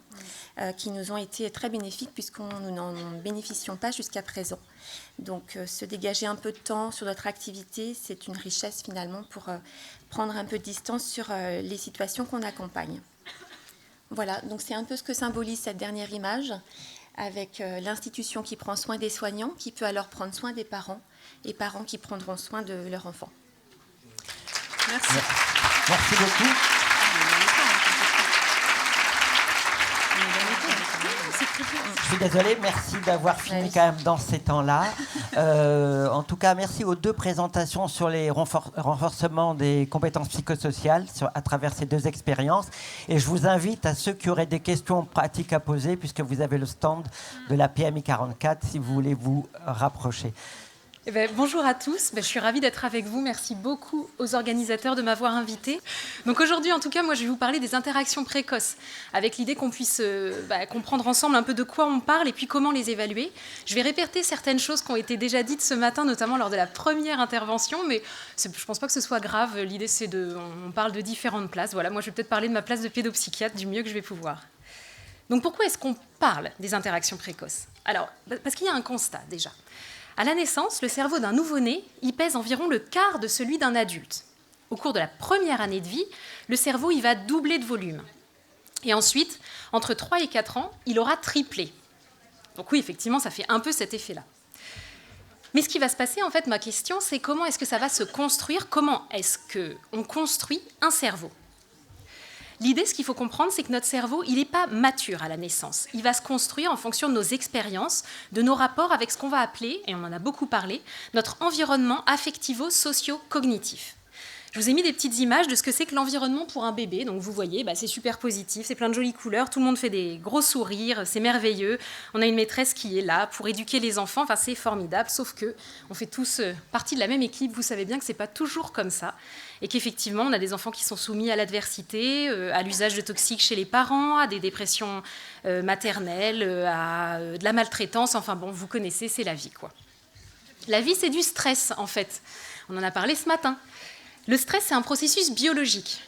qui nous ont été très bénéfiques puisqu'on nous n'en bénéficions pas jusqu'à présent. Donc se dégager un peu de temps sur notre activité, c'est une richesse finalement pour prendre un peu de distance sur les situations qu'on accompagne. Voilà, donc c'est un peu ce que symbolise cette dernière image avec l'institution qui prend soin des soignants, qui peut alors prendre soin des parents et parents qui prendront soin de leur enfant. Merci. Merci beaucoup. Je suis désolée, merci d'avoir fini quand même dans ces temps-là. En tout cas, merci aux 2 présentations sur les renforcements des compétences psychosociales à travers ces 2 expériences. Et je vous invite à ceux qui auraient des questions pratiques à poser, puisque vous avez le stand de la PMI 44, si vous voulez vous rapprocher. Bonjour à tous, je suis ravie d'être avec vous. Merci beaucoup aux organisateurs de m'avoir invitée. Donc aujourd'hui, en tout cas, moi je vais vous parler des interactions précoces, avec l'idée qu'on puisse comprendre ensemble un peu de quoi on parle et puis comment les évaluer. Je vais répéter certaines choses qui ont été déjà dites ce matin, notamment lors de la première intervention, mais je ne pense pas que ce soit grave. L'idée c'est on parle de différentes places. Voilà, moi je vais peut-être parler de ma place de pédopsychiatre du mieux que je vais pouvoir. Donc pourquoi est-ce qu'on parle des interactions précoces? Alors, parce qu'il y a un constat déjà. À la naissance, le cerveau d'un nouveau-né, il pèse environ le quart de celui d'un adulte. Au cours de la première année de vie, le cerveau il va doubler de volume. Et ensuite, entre 3 et 4 ans, il aura triplé. Donc oui, effectivement, ça fait un peu cet effet-là. Mais ce qui va se passer, en fait, ma question, c'est comment est-ce que ça va se construire? Comment est-ce qu'on construit un cerveau? L'idée, ce qu'il faut comprendre, c'est que notre cerveau, il n'est pas mature à la naissance. Il va se construire en fonction de nos expériences, de nos rapports avec ce qu'on va appeler, et on en a beaucoup parlé, notre environnement affectivo-socio-cognitif. Je vous ai mis des petites images de ce que c'est que l'environnement pour un bébé. Donc vous voyez, c'est super positif, c'est plein de jolies couleurs, tout le monde fait des gros sourires, c'est merveilleux. On a une maîtresse qui est là pour éduquer les enfants, c'est formidable, sauf que on fait tous partie de la même équipe. Vous savez bien que c'est pas toujours comme ça. Et qu'effectivement, on a des enfants qui sont soumis à l'adversité, à l'usage de toxiques chez les parents, à des dépressions maternelles, à de la maltraitance. Enfin bon, vous connaissez, c'est la vie, quoi. La vie, c'est du stress, en fait. On en a parlé ce matin. Le stress, c'est un processus biologique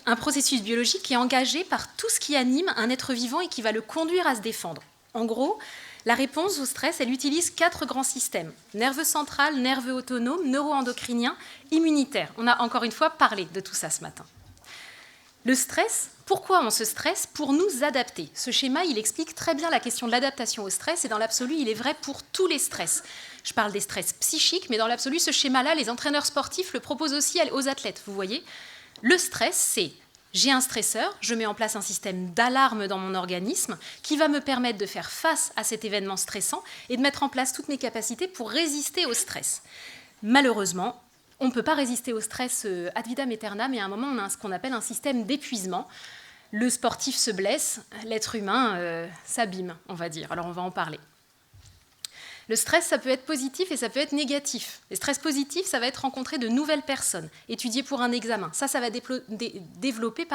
qui est engagé par tout ce qui anime un être vivant et qui va le conduire à se défendre. En gros, la réponse au stress, elle utilise 4 grands systèmes. Nerveux central, nerveux autonome, neuro-endocrinien, immunitaire. On a encore une fois parlé de tout ça ce matin. Le stress, pourquoi on se stresse? Pour nous adapter. Ce schéma, il explique très bien la question de l'adaptation au stress et dans l'absolu, il est vrai pour tous les stress. Je parle des stress psychiques, mais dans l'absolu, ce schéma-là, les entraîneurs sportifs le proposent aussi aux athlètes. Vous voyez, le stress, c'est j'ai un stresseur, je mets en place un système d'alarme dans mon organisme qui va me permettre de faire face à cet événement stressant et de mettre en place toutes mes capacités pour résister au stress. Malheureusement, on ne peut pas résister au stress ad vitam aeternam, et à un moment, on a ce qu'on appelle un système d'épuisement. Le sportif se blesse, l'être humain s'abîme, on va dire. Alors, on va en parler. Le stress, ça peut être positif et ça peut être négatif. Le stress positif, ça va être rencontrer de nouvelles personnes, étudier pour un examen. Ça va développer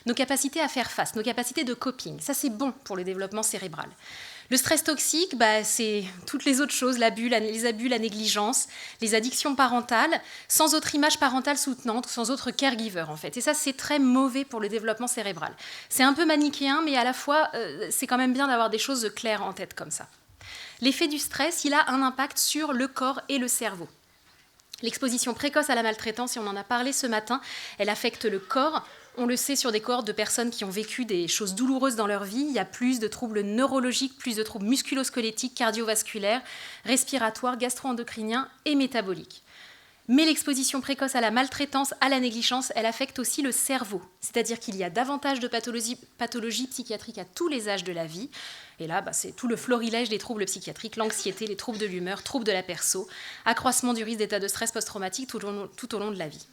nos capacités à faire face, nos capacités de coping. Ça, c'est bon pour le développement cérébral. Le stress toxique, c'est toutes les autres choses, les abus, la négligence, les addictions parentales, sans autre image parentale soutenante, sans autre caregiver, en fait. Et ça, c'est très mauvais pour le développement cérébral. C'est un peu manichéen, mais à la fois, c'est quand même bien d'avoir des choses claires en tête comme ça. L'effet du stress, il a un impact sur le corps et le cerveau. L'exposition précoce à la maltraitance, et on en a parlé ce matin, elle affecte le corps. On le sait sur des cohortes de personnes qui ont vécu des choses douloureuses dans leur vie. Il y a plus de troubles neurologiques, plus de troubles musculo-squelettiques, cardiovasculaires, respiratoires, gastro-endocriniens et métaboliques. Mais l'exposition précoce à la maltraitance, à la négligence, elle affecte aussi le cerveau. C'est-à-dire qu'il y a davantage de pathologies psychiatriques à tous les âges de la vie. Et là, c'est tout le florilège des troubles psychiatriques, l'anxiété, les troubles de l'humeur, troubles de la perso, accroissement du risque d'état de stress post-traumatique tout au long de la vie.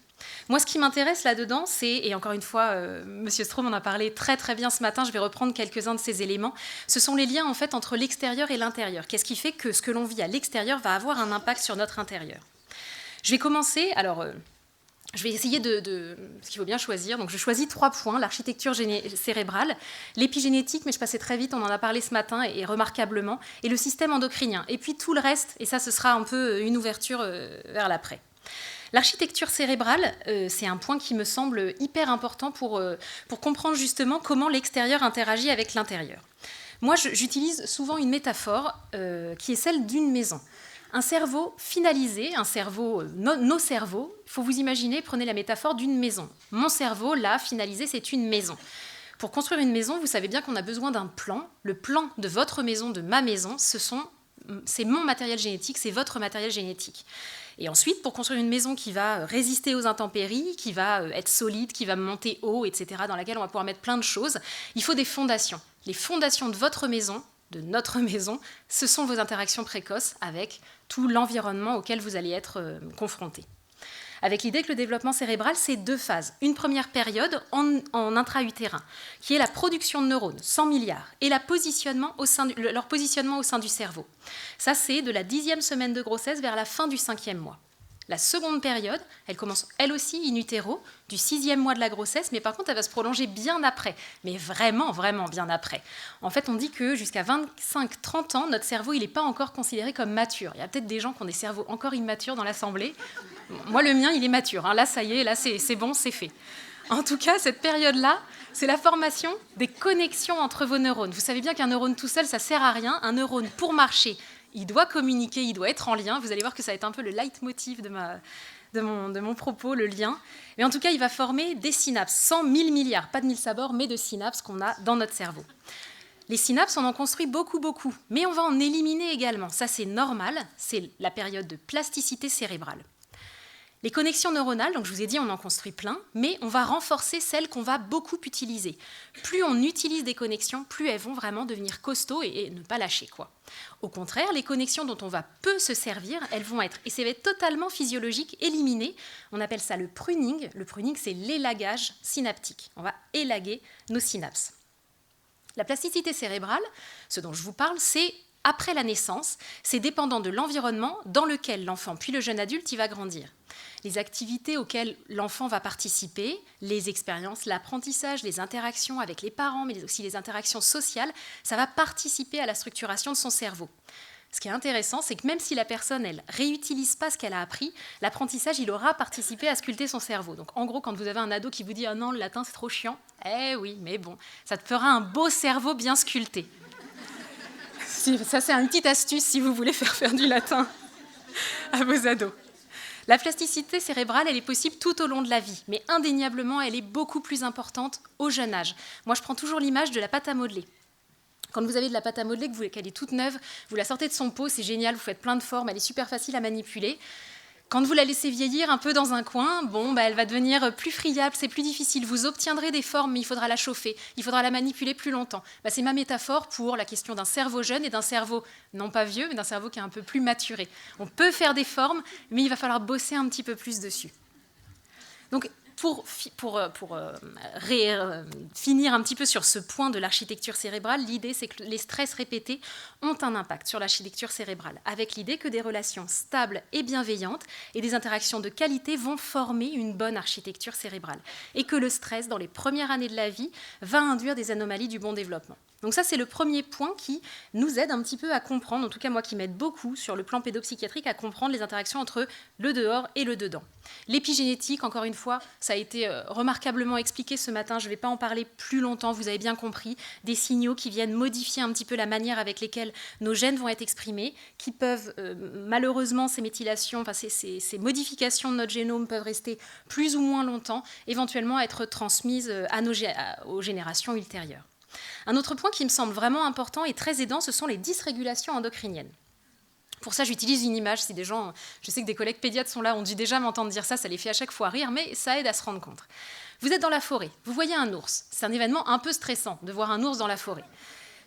Moi, ce qui m'intéresse là-dedans, c'est, et encore une fois, Monsieur Strom en a parlé très très bien ce matin, je vais reprendre quelques-uns de ces éléments, ce sont les liens en fait entre l'extérieur et l'intérieur. Qu'est-ce qui fait que ce que l'on vit à l'extérieur va avoir un impact sur notre intérieur? Je vais commencer, je vais essayer parce qu'il faut bien choisir. Donc je choisis 3 points, l'architecture cérébrale, l'épigénétique, mais je passais très vite, on en a parlé ce matin et remarquablement, et le système endocrinien. Et puis tout le reste, et ça ce sera un peu une ouverture vers l'après. L'architecture cérébrale, c'est un point qui me semble hyper important pour comprendre justement comment l'extérieur interagit avec l'intérieur. Moi, j'utilise souvent une métaphore qui est celle d'une maison. Un cerveau finalisé, nos cerveaux, il faut vous imaginer, prenez la métaphore d'une maison. Mon cerveau, là, finalisé, c'est une maison. Pour construire une maison, vous savez bien qu'on a besoin d'un plan. Le plan de votre maison, de ma maison, c'est mon matériel génétique, c'est votre matériel génétique. Et ensuite, pour construire une maison qui va résister aux intempéries, qui va être solide, qui va monter haut, etc., dans laquelle on va pouvoir mettre plein de choses, il faut des fondations. Les fondations de votre maison, de notre maison, ce sont vos interactions précoces avec tout l'environnement auquel vous allez être confrontés. avec l'idée que le développement cérébral, c'est 2 phases. Une première période en intra-utérin, qui est la production de neurones, 100 milliards, et leur positionnement au sein du cerveau. Ça, c'est de la 10e semaine de grossesse vers la fin du 5e mois. La seconde période, elle commence elle aussi in utero, du 6e mois de la grossesse, mais par contre, elle va se prolonger bien après, mais vraiment, vraiment bien après. En fait, on dit que jusqu'à 25-30 ans, notre cerveau, il n'est pas encore considéré comme mature. Il y a peut-être des gens qui ont des cerveaux encore immatures dans l'assemblée. Moi, le mien, il est mature. Hein. Là, ça y est, là, c'est bon, c'est fait. En tout cas, cette période-là, c'est la formation des connexions entre vos neurones. Vous savez bien qu'un neurone tout seul, ça ne sert à rien. Un neurone, pour marcher, il doit communiquer, il doit être en lien. Vous allez voir que ça va être un peu le leitmotiv de mon propos, le lien. Mais en tout cas, il va former des synapses, 100 000 milliards, pas de 1000 sabords, mais de synapses qu'on a dans notre cerveau. Les synapses, on en construit beaucoup, beaucoup, mais on va en éliminer également. Ça, c'est normal, c'est la période de plasticité cérébrale. Les connexions neuronales, donc je vous ai dit, on en construit plein, mais on va renforcer celles qu'on va beaucoup utiliser. Plus on utilise des connexions, plus elles vont vraiment devenir costauds et ne pas lâcher, quoi. Au contraire, les connexions dont on va peu se servir, elles vont être, et ça va être totalement physiologique, éliminées. On appelle ça le pruning. Le pruning, c'est l'élagage synaptique. On va élaguer nos synapses. La plasticité cérébrale, ce dont je vous parle, c'est après la naissance, c'est dépendant de l'environnement dans lequel l'enfant puis le jeune adulte y va grandir. Les activités auxquelles l'enfant va participer, les expériences, l'apprentissage, les interactions avec les parents, mais aussi les interactions sociales, ça va participer à la structuration de son cerveau. Ce qui est intéressant, c'est que même si la personne, elle réutilise pas ce qu'elle a appris, l'apprentissage, il aura participé à sculpter son cerveau. Donc en gros, quand vous avez un ado qui vous dit « Ah non, le latin, c'est trop chiant », eh oui, mais bon, ça te fera un beau cerveau bien sculpté. Ça, c'est une petite astuce si vous voulez faire du latin à vos ados. La plasticité cérébrale, elle est possible tout au long de la vie, mais indéniablement, elle est beaucoup plus importante au jeune âge. Moi, je prends toujours l'image de la pâte à modeler. Quand vous avez de la pâte à modeler, qu'elle est toute neuve, vous la sortez de son pot, c'est génial, vous faites plein de formes, elle est super facile à manipuler. Quand vous la laissez vieillir un peu dans un coin, elle va devenir plus friable, c'est plus difficile. Vous obtiendrez des formes, mais il faudra la chauffer, il faudra la manipuler plus longtemps. C'est ma métaphore pour la question d'un cerveau jeune et d'un cerveau, non pas vieux, mais d'un cerveau qui est un peu plus maturé. On peut faire des formes, mais il va falloir bosser un petit peu plus dessus. Donc, pour finir un petit peu sur ce point de l'architecture cérébrale, l'idée, c'est que les stress répétés ont un impact sur l'architecture cérébrale, avec l'idée que des relations stables et bienveillantes et des interactions de qualité vont former une bonne architecture cérébrale, et que le stress, dans les premières années de la vie, va induire des anomalies du bon développement. Donc ça, c'est le premier point qui nous aide un petit peu à comprendre, en tout cas moi qui m'aide beaucoup sur le plan pédopsychiatrique, à comprendre les interactions entre le dehors et le dedans. L'épigénétique, encore une fois, ça a été remarquablement expliqué ce matin, je ne vais pas en parler plus longtemps, vous avez bien compris, des signaux qui viennent modifier un petit peu la manière avec laquelle nos gènes vont être exprimés, qui peuvent, malheureusement, ces méthylations, ces modifications de notre génome peuvent rester plus ou moins longtemps, éventuellement être transmises aux générations ultérieures. Un autre point qui me semble vraiment important et très aidant, ce sont les dysrégulations endocriniennes. Pour ça, j'utilise une image. Si des gens, je sais que des collègues pédiatres sont là, ont dû déjà m'entendre dire ça les fait à chaque fois rire, mais ça aide à se rendre compte. Vous êtes dans la forêt, vous voyez un ours. C'est un événement un peu stressant de voir un ours dans la forêt.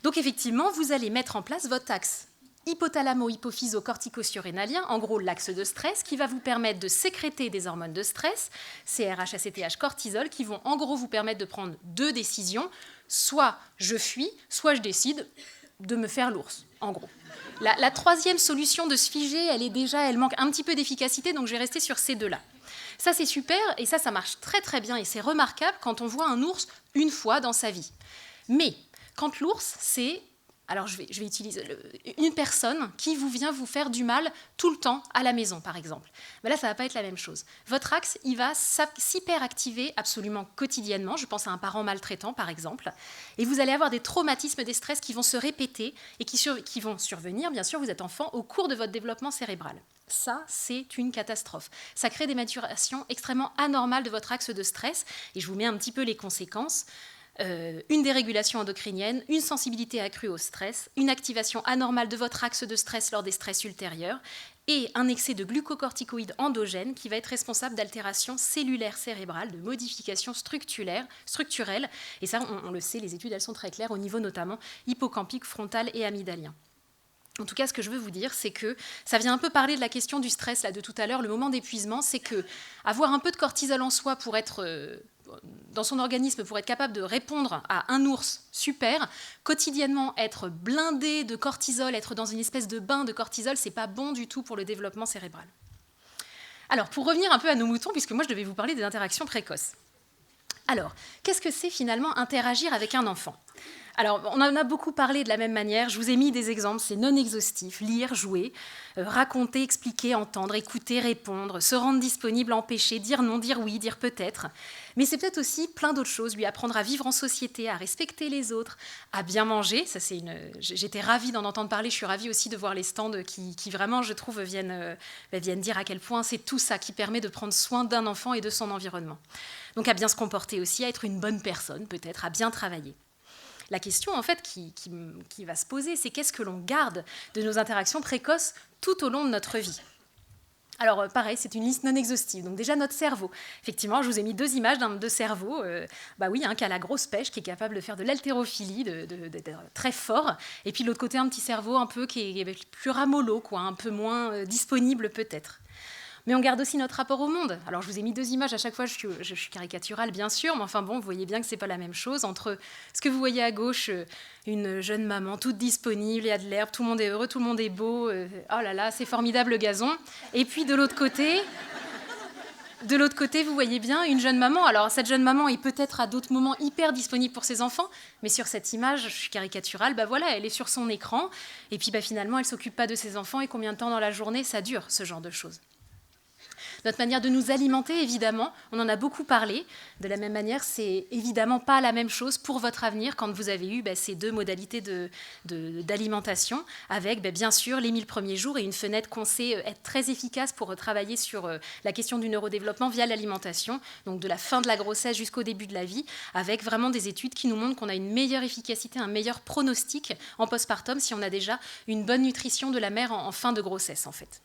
Donc effectivement, vous allez mettre en place votre axe hypothalamo-hypophyso-cortico-surrénalien, en gros l'axe de stress, qui va vous permettre de sécréter des hormones de stress, CRH, ACTH, cortisol, qui vont en gros vous permettre de prendre 2 décisions, soit je fuis, soit je décide de me faire l'ours, en gros. La troisième solution de se figer, elle manque un petit peu d'efficacité, donc je vais rester sur ces 2-là. Ça, c'est super, et ça marche très très bien, et c'est remarquable quand on voit un ours une fois dans sa vie. Mais quand l'ours, c'est... Alors, je vais utiliser une personne qui vient vous faire du mal tout le temps à la maison, par exemple. Mais là, ça ne va pas être la même chose. Votre axe, il va s'hyperactiver absolument quotidiennement. Je pense à un parent maltraitant, par exemple. Et vous allez avoir des traumatismes, des stress qui vont se répéter et qui vont survenir, bien sûr, vous êtes enfant, au cours de votre développement cérébral. Ça, c'est une catastrophe. Ça crée des maturations extrêmement anormales de votre axe de stress. Et je vous mets un petit peu les conséquences. Une dérégulation endocrinienne, une sensibilité accrue au stress, une activation anormale de votre axe de stress lors des stress ultérieurs et un excès de glucocorticoïdes endogènes qui va être responsable d'altérations cellulaires cérébrales, de modifications structurelles. Et ça, on le sait, les études, elles sont très claires au niveau notamment hippocampique, frontal et amygdalien. En tout cas, ce que je veux vous dire, c'est que ça vient un peu parler de la question du stress là, de tout à l'heure, le moment d'épuisement, c'est que avoir un peu de cortisol en soi pour être dans son organisme, pour être capable de répondre à un ours, super. Quotidiennement, être blindé de cortisol, être dans une espèce de bain de cortisol, c'est pas bon du tout pour le développement cérébral. Alors, pour revenir un peu à nos moutons, puisque moi je devais vous parler des interactions précoces. Alors, qu'est-ce que c'est finalement interagir avec un enfant ? Alors, on en a beaucoup parlé de la même manière, je vous ai mis des exemples, c'est non exhaustif, lire, jouer, raconter, expliquer, entendre, écouter, répondre, se rendre disponible, empêcher, dire non, dire oui, dire peut-être. Mais c'est peut-être aussi plein d'autres choses, lui apprendre à vivre en société, à respecter les autres, à bien manger. Ça, j'étais ravie d'en entendre parler, je suis ravie aussi de voir les stands qui vraiment, je trouve, viennent dire à quel point c'est tout ça qui permet de prendre soin d'un enfant et de son environnement. Donc à bien se comporter aussi, à être une bonne personne peut-être, à bien travailler. La question en fait qui va se poser, c'est qu'est-ce que l'on garde de nos interactions précoces tout au long de notre vie ? Alors pareil, c'est une liste non exhaustive. Donc déjà notre cerveau. Effectivement, je vous ai mis 2 images d'un de cerveau, qui a la grosse pêche, qui est capable de faire de l'haltérophilie, d'être très fort. Et puis de l'autre côté, un petit cerveau un peu qui est plus ramollo, un peu moins disponible peut-être. Mais on garde aussi notre rapport au monde. Alors, je vous ai mis 2 images à chaque fois, je suis caricaturale, bien sûr, mais enfin bon, vous voyez bien que ce n'est pas la même chose. Entre ce que vous voyez à gauche, une jeune maman toute disponible, il y a de l'herbe, tout le monde est heureux, tout le monde est beau, oh là là, c'est formidable le gazon. Et puis de l'autre côté, vous voyez bien une jeune maman. Alors, cette jeune maman est peut-être à d'autres moments hyper disponible pour ses enfants, mais sur cette image, je suis caricaturale, elle est sur son écran, et puis finalement, elle ne s'occupe pas de ses enfants, et combien de temps dans la journée ça dure, ce genre de choses. Notre manière de nous alimenter, évidemment, on en a beaucoup parlé. De la même manière, c'est évidemment pas la même chose pour votre avenir quand vous avez eu ces 2 modalités d'alimentation, avec bien sûr les 1000 premiers jours et une fenêtre qu'on sait être très efficace pour travailler sur la question du neurodéveloppement via l'alimentation, donc de la fin de la grossesse jusqu'au début de la vie, avec vraiment des études qui nous montrent qu'on a une meilleure efficacité, un meilleur pronostic en postpartum si on a déjà une bonne nutrition de la mère en fin de grossesse en fait.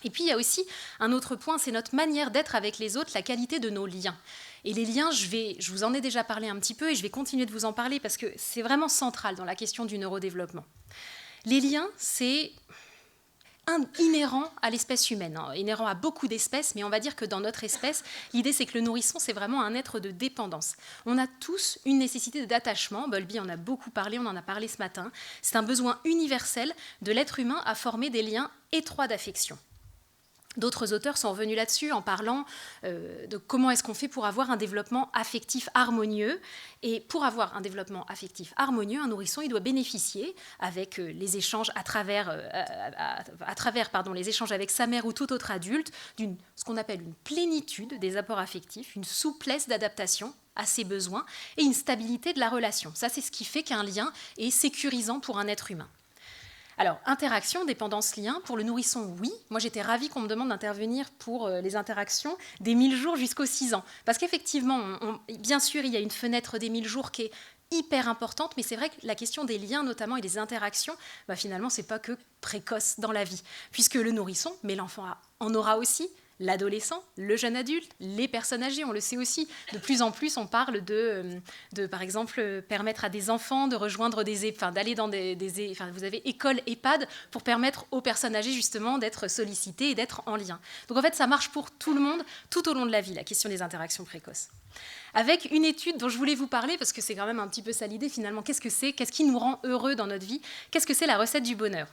Et puis, il y a aussi un autre point, c'est notre manière d'être avec les autres, la qualité de nos liens. Et les liens, je vous en ai déjà parlé un petit peu et je vais continuer de vous en parler parce que c'est vraiment central dans la question du neurodéveloppement. Les liens, c'est inhérent à l'espèce humaine, inhérent à beaucoup d'espèces, mais on va dire que dans notre espèce, l'idée c'est que le nourrisson, c'est vraiment un être de dépendance. On a tous une nécessité d'attachement, Bowlby en a beaucoup parlé, on en a parlé ce matin, c'est un besoin universel de l'être humain à former des liens étroits d'affection. D'autres auteurs sont revenus là-dessus en parlant de comment est-ce qu'on fait pour avoir un développement affectif harmonieux. Et pour avoir un développement affectif harmonieux, un nourrisson, il doit bénéficier avec les échanges à travers les échanges avec sa mère ou tout autre adulte, ce qu'on appelle une plénitude des apports affectifs, une souplesse d'adaptation à ses besoins et une stabilité de la relation. Ça, c'est ce qui fait qu'un lien est sécurisant pour un être humain. Alors, interaction, dépendance, lien, pour le nourrisson, oui. Moi, j'étais ravie qu'on me demande d'intervenir pour les interactions des 1000 jours jusqu'aux 6 ans. Parce qu'effectivement, bien sûr, il y a une fenêtre des 1000 jours qui est hyper importante, mais c'est vrai que la question des liens notamment et des interactions, finalement, ce n'est pas que précoce dans la vie. Puisque le nourrisson, mais l'enfant en aura aussi, l'adolescent, le jeune adulte, les personnes âgées, on le sait aussi. De plus en plus, on parle de par exemple, permettre à des enfants de rejoindre d'aller dans vous avez école EHPAD pour permettre aux personnes âgées justement d'être sollicitées et d'être en lien. Donc en fait, ça marche pour tout le monde, tout au long de la vie, la question des interactions précoces. Avec une étude dont je voulais vous parler, parce que c'est quand même un petit peu ça l'idée finalement, qu'est-ce qui nous rend heureux dans notre vie ? Qu'est-ce que c'est la recette du bonheur ?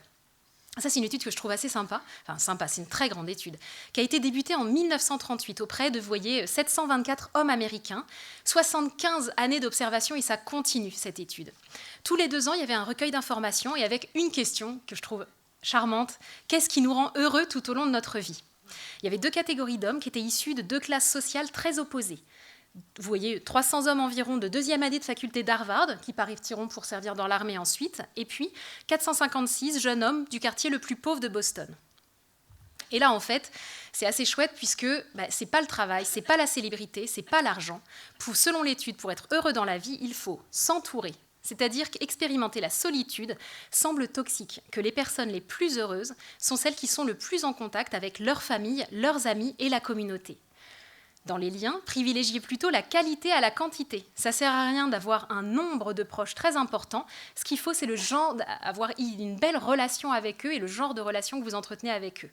Ça, c'est une étude que je trouve assez sympa, c'est une très grande étude, qui a été débutée en 1938 auprès de, 724 hommes américains, 75 années d'observation et ça continue, cette étude. Tous les 2 ans, il y avait un recueil d'informations et avec une question que je trouve charmante, qu'est-ce qui nous rend heureux tout au long de notre vie ? Il y avait 2 catégories d'hommes qui étaient issus de 2 classes sociales très opposées. Vous voyez 300 hommes environ de 2e année de faculté d'Harvard qui partiront pour servir dans l'armée ensuite, et puis 456 jeunes hommes du quartier le plus pauvre de Boston. Et là, en fait, c'est assez chouette puisque c'est pas le travail, c'est pas la célébrité, c'est pas l'argent. Selon l'étude, pour être heureux dans la vie, il faut s'entourer. C'est-à-dire qu'expérimenter la solitude semble toxique, que les personnes les plus heureuses sont celles qui sont le plus en contact avec leur famille, leurs amis et la communauté. Dans les liens, privilégiez plutôt la qualité à la quantité. Ça ne sert à rien d'avoir un nombre de proches très important. Ce qu'il faut, c'est le genre d'avoir une belle relation avec eux et le genre de relation que vous entretenez avec eux.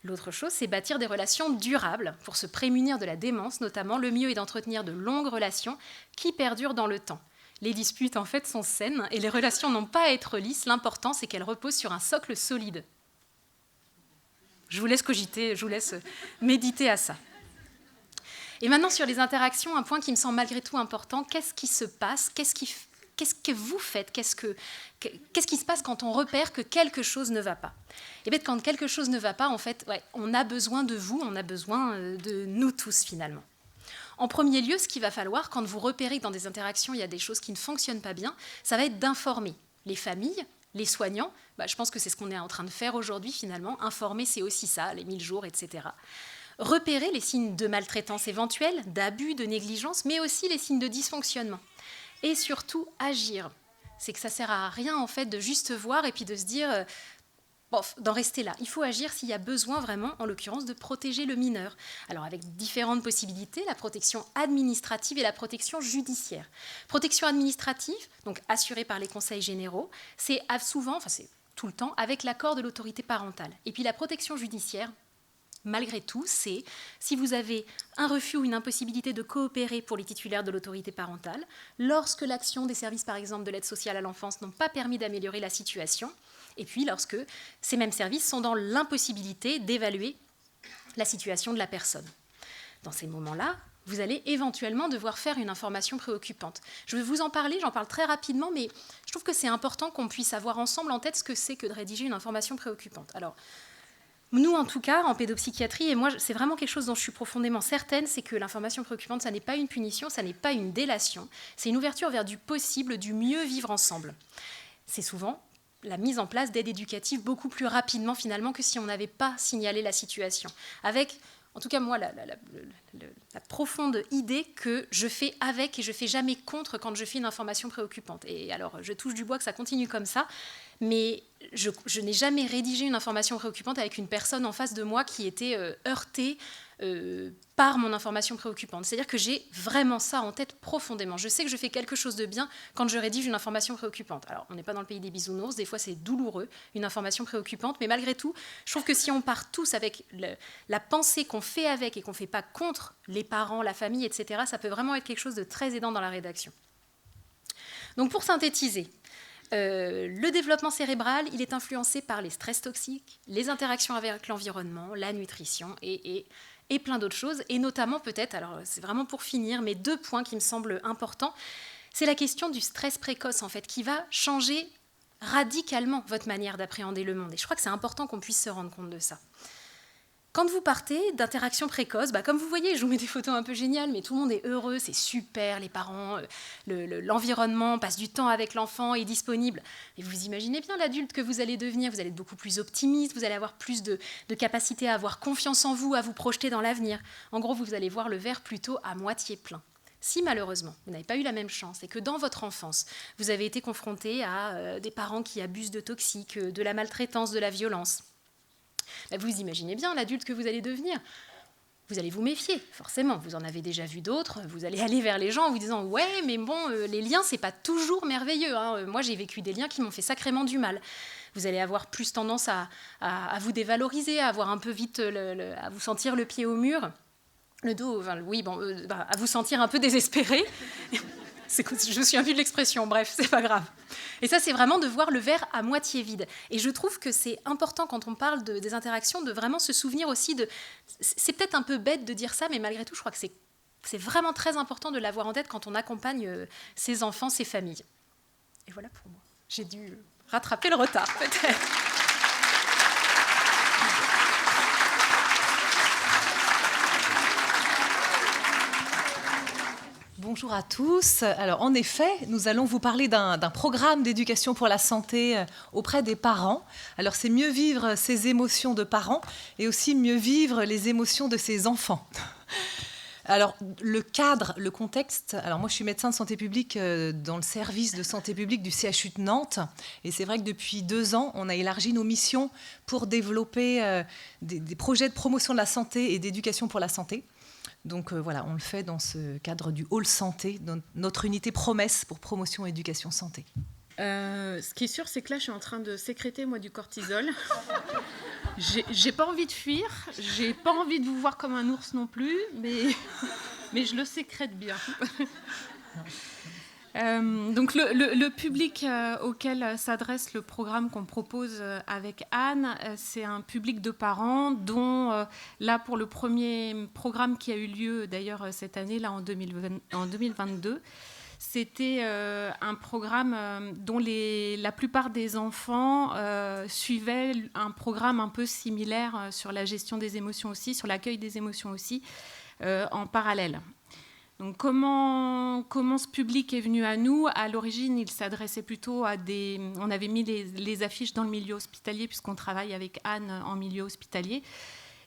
L'autre chose, c'est bâtir des relations durables. Pour se prémunir de la démence, notamment, le mieux est d'entretenir de longues relations qui perdurent dans le temps. Les disputes, en fait, sont saines et les relations n'ont pas à être lisses. L'important, c'est qu'elles reposent sur un socle solide. Je vous laisse cogiter, je vous laisse méditer à ça. Et maintenant, sur les interactions, un point qui me semble malgré tout important, qu'est-ce qui se passe ? Qu'est-ce que vous faites ? Qu'est-ce qui se passe quand on repère que quelque chose ne va pas ? Et bien, quand quelque chose ne va pas, en fait, on a besoin de vous, on a besoin de nous tous, finalement. En premier lieu, ce qu'il va falloir, quand vous repérez que dans des interactions, il y a des choses qui ne fonctionnent pas bien, ça va être d'informer les familles, les soignants. Je pense que c'est ce qu'on est en train de faire aujourd'hui, finalement. Informer, c'est aussi ça, les 1000 jours, etc. Repérer les signes de maltraitance éventuelle, d'abus, de négligence, mais aussi les signes de dysfonctionnement. Et surtout, agir. C'est que ça ne sert à rien, en fait, de juste voir et puis de se dire... d'en rester là. Il faut agir s'il y a besoin vraiment, en l'occurrence, de protéger le mineur. Alors avec différentes possibilités, la protection administrative et la protection judiciaire. Protection administrative, donc assurée par les conseils généraux, c'est souvent, c'est tout le temps, avec l'accord de l'autorité parentale. Et puis la protection judiciaire, malgré tout, c'est si vous avez un refus ou une impossibilité de coopérer pour les titulaires de l'autorité parentale, lorsque l'action des services, par exemple, de l'aide sociale à l'enfance n'ont pas permis d'améliorer la situation, et puis lorsque ces mêmes services sont dans l'impossibilité d'évaluer la situation de la personne. Dans ces moments-là, vous allez éventuellement devoir faire une information préoccupante. Je vais vous en parler, j'en parle très rapidement, mais je trouve que c'est important qu'on puisse avoir ensemble en tête ce que c'est que de rédiger une information préoccupante. Alors, nous, en tout cas, en pédopsychiatrie, et moi, c'est vraiment quelque chose dont je suis profondément certaine, c'est que l'information préoccupante, ça n'est pas une punition, ça n'est pas une délation, c'est une ouverture vers du possible, du mieux vivre ensemble. C'est souvent la mise en place d'aides éducatives beaucoup plus rapidement, finalement, que si on n'avait pas signalé la situation. Avec, en tout cas, moi, la profonde idée que je fais avec et je ne fais jamais contre quand je fais une information préoccupante. Et alors, je touche du bois que ça continue comme ça, mais je n'ai jamais rédigé une information préoccupante avec une personne en face de moi qui était heurtée par mon information préoccupante. C'est-à-dire que j'ai vraiment ça en tête profondément. Je sais que je fais quelque chose de bien quand je rédige une information préoccupante. Alors, on n'est pas dans le pays des bisounours, des fois c'est douloureux, une information préoccupante, mais malgré tout, je trouve que si on part tous avec la pensée qu'on fait avec et qu'on ne fait pas contre les parents, la famille, etc., ça peut vraiment être quelque chose de très aidant dans la rédaction. Donc, pour synthétiser, le développement cérébral, il est influencé par les stress toxiques, les interactions avec l'environnement, la nutrition et plein d'autres choses. Et notamment peut-être, alors c'est vraiment pour finir, mais 2 points qui me semblent importants, c'est la question du stress précoce en fait, qui va changer radicalement votre manière d'appréhender le monde. Et je crois que c'est important qu'on puisse se rendre compte de ça. Quand vous partez d'interactions précoces, comme vous voyez, je vous mets des photos un peu géniales, mais tout le monde est heureux, c'est super, les parents, l'environnement, passe du temps avec l'enfant, est disponible. Et vous imaginez bien l'adulte que vous allez devenir, vous allez être beaucoup plus optimiste, vous allez avoir plus de capacité à avoir confiance en vous, à vous projeter dans l'avenir. En gros, vous allez voir le verre plutôt à moitié plein. Si malheureusement, vous n'avez pas eu la même chance et que dans votre enfance, vous avez été confronté à des parents qui abusent de toxiques, de la maltraitance, de la violence, vous imaginez bien l'adulte que vous allez devenir. Vous allez vous méfier, forcément. Vous en avez déjà vu d'autres. Vous allez aller vers les gens en vous disant « Ouais, mais bon, les liens, c'est pas toujours merveilleux. Hein. Moi, j'ai vécu des liens qui m'ont fait sacrément du mal. » Vous allez avoir plus tendance à vous dévaloriser, à avoir un peu vite, à vous sentir le pied au mur, le dos, à vous sentir un peu désespéré. Je me souviens plus de l'expression, bref, c'est pas grave. Et ça, c'est vraiment de voir le verre à moitié vide. Et je trouve que c'est important, quand on parle des interactions, de vraiment se souvenir aussi de... C'est peut-être un peu bête de dire ça, mais malgré tout, je crois que c'est vraiment très important de l'avoir en tête quand on accompagne ses enfants, ses familles. Et voilà pour moi. J'ai dû rattraper le retard, peut-être. Bonjour à tous. Alors, en effet, nous allons vous parler d'un programme d'éducation pour la santé auprès des parents. Alors, c'est mieux vivre ses émotions de parents et aussi mieux vivre les émotions de ses enfants. Alors, le cadre, le contexte... Alors, moi, je suis médecin de santé publique dans le service de santé publique du CHU de Nantes. Et c'est vrai que depuis 2 ans, on a élargi nos missions pour développer des projets de promotion de la santé et d'éducation pour la santé. Donc voilà, on le fait dans ce cadre du hall santé, dans notre unité promesse pour promotion éducation santé. Ce qui est sûr, c'est que là, je suis en train de sécréter, moi, du cortisol. J'ai pas envie de fuir, j'ai pas envie de vous voir comme un ours non plus, mais je le sécrète bien. Donc le public auquel s'adresse le programme qu'on propose avec Anne, c'est un public de parents dont, là, pour le premier programme qui a eu lieu d'ailleurs cette année, là, en 2022, c'était un programme dont la plupart des enfants suivaient un programme un peu similaire sur la gestion des émotions aussi, sur l'accueil des émotions aussi, en parallèle. Donc comment ce public est venu à nous ? À l'origine, il s'adressait plutôt à des... On avait mis les affiches dans le milieu hospitalier puisqu'on travaille avec Anne en milieu hospitalier.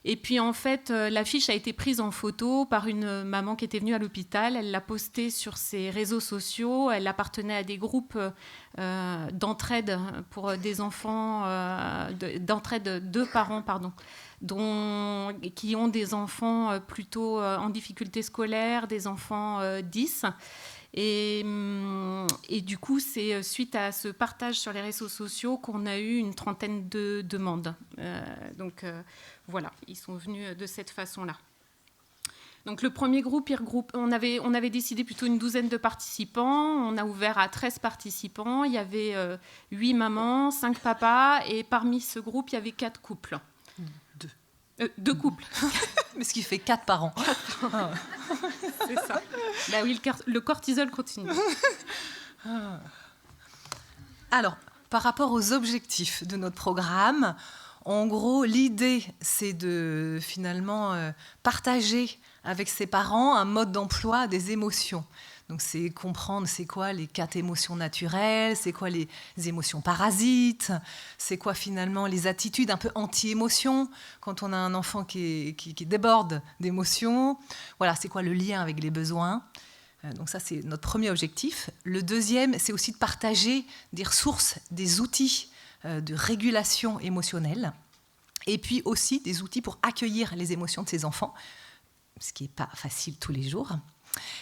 Et puis en fait, l'affiche a été prise en photo par une maman qui était venue à l'hôpital. Elle l'a postée sur ses réseaux sociaux. Elle appartenait à des groupes d'entraide pour des enfants, d'entraide de parents, pardon, qui ont des enfants plutôt en difficulté scolaire, des enfants 10. Et du coup, c'est suite à ce partage sur les réseaux sociaux qu'on a eu une trentaine de demandes. Voilà, ils sont venus de cette façon-là. Donc le premier groupe, on avait décidé plutôt une douzaine de participants. On a ouvert à 13 participants. Il y avait 8 mamans, 5 papas. Et parmi ce groupe, il y avait 4 couples. 2 couples. Mais ce qui fait 4 par an. C'est ça. Bah oui, le cortisol continue. Alors, par rapport aux objectifs de notre programme, en gros, l'idée, c'est de finalement partager avec ses parents un mode d'emploi des émotions. Donc, c'est comprendre c'est quoi les 4 émotions naturelles, c'est quoi les émotions parasites, c'est quoi finalement les attitudes un peu anti-émotions quand on a un enfant qui déborde d'émotions. Voilà, c'est quoi le lien avec les besoins. Donc ça, c'est notre premier objectif. Le deuxième, c'est aussi de partager des ressources, des outils de régulation émotionnelle et puis aussi des outils pour accueillir les émotions de ses enfants, ce qui n'est pas facile tous les jours.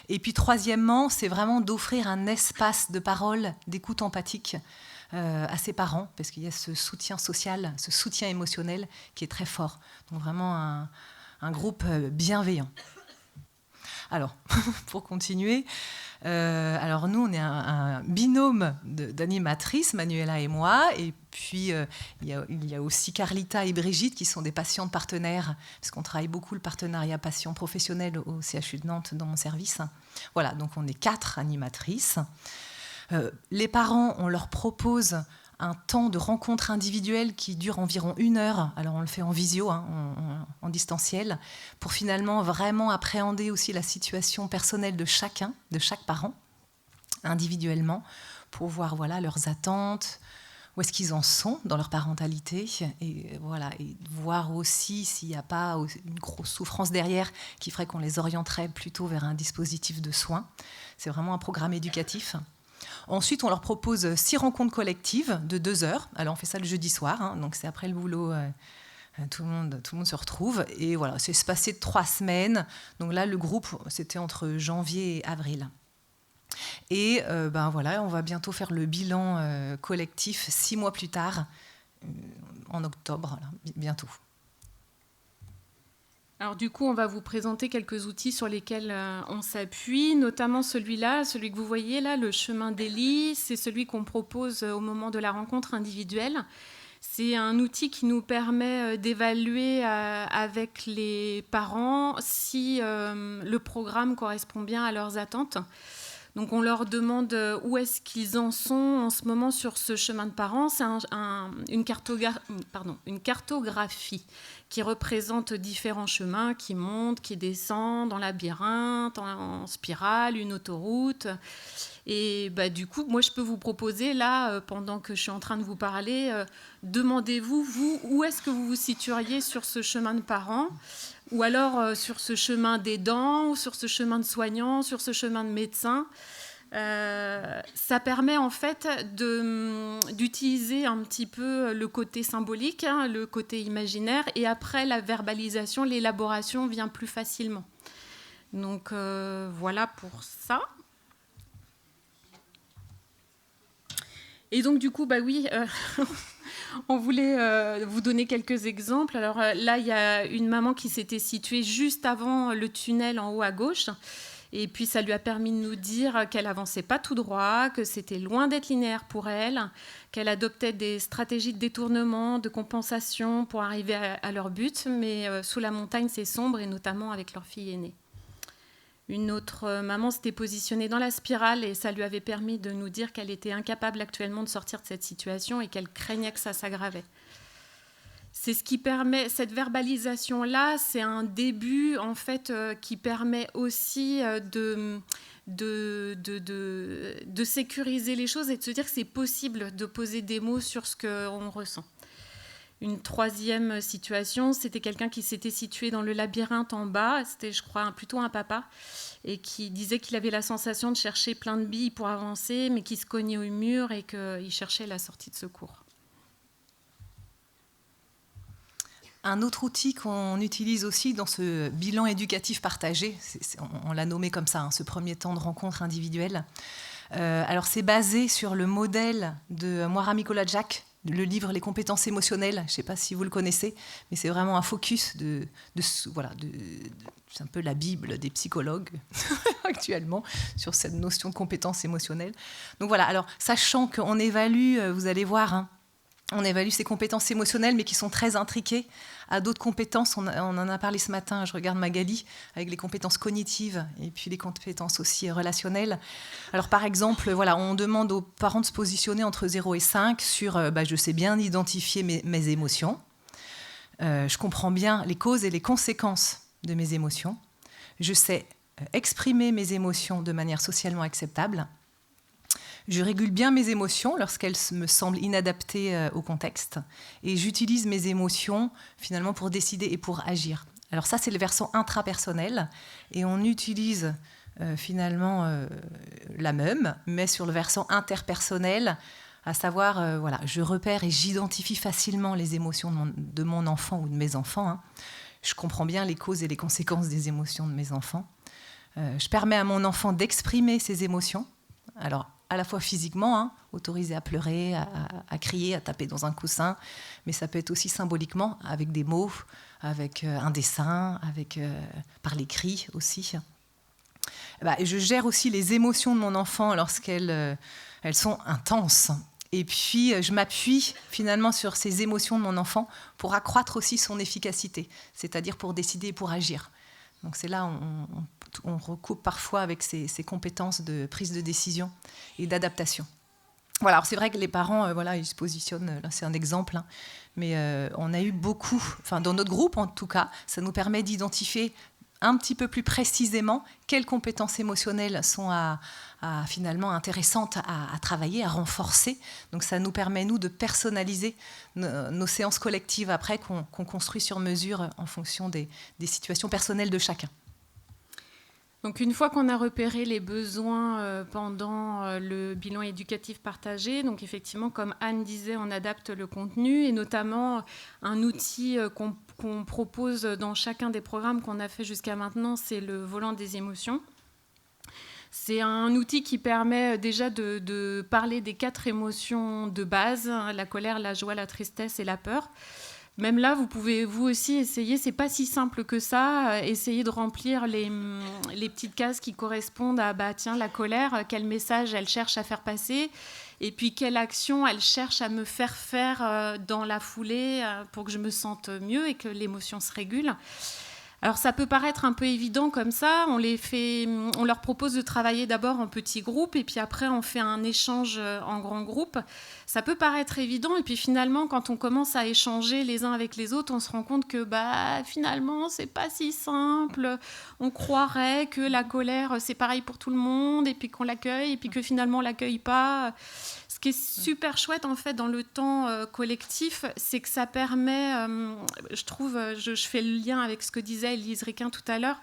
Et puis troisièmement, c'est vraiment d'offrir un espace de parole, d'écoute empathique à ses parents, parce qu'il y a ce soutien social, ce soutien émotionnel qui est très fort. Donc vraiment un groupe bienveillant. Alors, pour continuer, alors nous, on est un binôme d'animatrices, Manuela et moi, et puis il y a aussi Carlita et Brigitte qui sont des patientes partenaires, parce qu'on travaille beaucoup le partenariat patient professionnel au CHU de Nantes dans mon service. Voilà, donc on est 4 animatrices. Les parents, on leur propose un temps de rencontre individuelle qui dure environ 1 heure. Alors on le fait en visio, en distanciel, pour finalement vraiment appréhender aussi la situation personnelle de chaque parent, individuellement, pour voir voilà, leurs attentes, où est-ce qu'ils en sont dans leur parentalité, et voir aussi s'il n'y a pas une grosse souffrance derrière qui ferait qu'on les orienterait plutôt vers un dispositif de soins. C'est vraiment un programme éducatif. Ensuite, on leur propose 6 rencontres collectives de 2 heures. Alors, on fait ça le jeudi soir, donc c'est après le boulot, tout le monde se retrouve. Et voilà, c'est espacé de 3 semaines. Donc là, le groupe, c'était entre janvier et avril. Et on va bientôt faire le bilan collectif 6 mois plus tard, en octobre, là, bientôt. Alors du coup, on va vous présenter quelques outils sur lesquels on s'appuie, notamment celui que vous voyez là, le chemin d'Élie. C'est celui qu'on propose au moment de la rencontre individuelle. C'est un outil qui nous permet d'évaluer avec les parents si le programme correspond bien à leurs attentes. Donc on leur demande où est-ce qu'ils en sont en ce moment sur ce chemin de parents. C'est une cartographie qui représente différents chemins qui montent, qui descendent, dans labyrinthe, en spirale, une autoroute. Et du coup, moi je peux vous proposer là, pendant que je suis en train de vous parler, demandez-vous, vous, où est-ce que vous vous situeriez sur ce chemin de parents ? Ou alors sur ce chemin d'aidant, ou sur ce chemin de soignant, sur ce chemin de médecin. Ça permet en fait d'utiliser un petit peu le côté symbolique, le côté imaginaire, et après la verbalisation, l'élaboration vient plus facilement. Donc voilà pour ça. Et donc du coup, on voulait vous donner quelques exemples. Alors là, il y a une maman qui s'était située juste avant le tunnel en haut à gauche. Et puis ça lui a permis de nous dire qu'elle avançait pas tout droit, que c'était loin d'être linéaire pour elle, qu'elle adoptait des stratégies de détournement, de compensation pour arriver à leur but. Mais sous la montagne, c'est sombre, et notamment avec leur fille aînée. Une autre maman s'était positionnée dans la spirale et ça lui avait permis de nous dire qu'elle était incapable actuellement de sortir de cette situation et qu'elle craignait que ça s'aggravait. C'est ce qui permet, cette verbalisation-là, c'est un début en fait qui permet aussi de sécuriser les choses et de se dire que c'est possible de poser des mots sur ce qu'on ressent. Une troisième situation, c'était quelqu'un qui s'était situé dans le labyrinthe en bas, c'était je crois plutôt un papa, et qui disait qu'il avait la sensation de chercher plein de billes pour avancer, mais qui se cognait au mur et qu'il cherchait la sortie de secours. Un autre outil qu'on utilise aussi dans ce bilan éducatif partagé, on l'a nommé comme ça, ce premier temps de rencontre individuelle. Alors c'est basé sur le modèle de Moira Mikoladjak, le livre Les compétences émotionnelles. Je ne sais pas si vous le connaissez, mais c'est vraiment un focus c'est un peu la Bible des psychologues actuellement sur cette notion de compétences émotionnelles. Donc voilà, alors sachant qu'on évalue, vous allez voir, on évalue ces compétences émotionnelles, mais qui sont très intriquées à d'autres compétences. On en a parlé ce matin, je regarde Magali, avec les compétences cognitives et puis les compétences aussi relationnelles. Alors par exemple, on demande aux parents de se positionner entre 0 et 5 sur je sais bien identifier mes émotions, je comprends bien les causes et les conséquences de mes émotions, je sais exprimer mes émotions de manière socialement acceptable, je régule bien mes émotions lorsqu'elles me semblent inadaptées au contexte et j'utilise mes émotions finalement pour décider et pour agir. Alors ça, c'est le versant intrapersonnel et on utilise finalement la même, mais sur le versant interpersonnel, à savoir, je repère et j'identifie facilement les émotions de mon enfant ou de mes enfants. Je comprends bien les causes et les conséquences des émotions de mes enfants. Je permets à mon enfant d'exprimer ses émotions. Alors, à la fois physiquement, autorisé à pleurer, à crier, à taper dans un coussin, mais ça peut être aussi symboliquement, avec des mots, avec un dessin, par les cris aussi. Et je gère aussi les émotions de mon enfant lorsqu'elles sont intenses. Et puis, je m'appuie finalement sur ces émotions de mon enfant pour accroître aussi son efficacité, c'est-à-dire pour décider et pour agir. Donc c'est là on recoupe parfois avec ces compétences de prise de décision et d'adaptation. Voilà, alors c'est vrai que les parents, ils se positionnent, là c'est un exemple, mais on a eu beaucoup, dans notre groupe en tout cas, ça nous permet d'identifier un petit peu plus précisément quelles compétences émotionnelles sont finalement intéressantes à travailler, à renforcer. Donc ça nous permet, nous, de personnaliser nos séances collectives après qu'on construit sur mesure en fonction des situations personnelles de chacun. Donc une fois qu'on a repéré les besoins pendant le bilan éducatif partagé, donc effectivement, comme Anne disait, on adapte le contenu et notamment un outil qu'on propose dans chacun des programmes qu'on a fait jusqu'à maintenant, c'est le volant des émotions. C'est un outil qui permet déjà de parler des 4 émotions de base, la colère, la joie, la tristesse et la peur. Même là, vous pouvez vous aussi essayer, c'est pas si simple que ça, essayer de remplir les petites cases qui correspondent à la colère, quel message elle cherche à faire passer, et puis quelle action elle cherche à me faire dans la foulée pour que je me sente mieux et que l'émotion se régule. Alors ça peut paraître un peu évident comme ça, on leur propose de travailler d'abord en petits groupes et puis après on fait un échange en grand groupe. Ça peut paraître évident et puis finalement quand on commence à échanger les uns avec les autres, on se rend compte que finalement c'est pas si simple. On croirait que la colère c'est pareil pour tout le monde et puis qu'on l'accueille et puis que finalement on l'accueille pas. Ce qui est super chouette en fait dans le temps collectif, c'est que ça permet, je trouve, je fais le lien avec ce que disait Elise Requin tout à l'heure,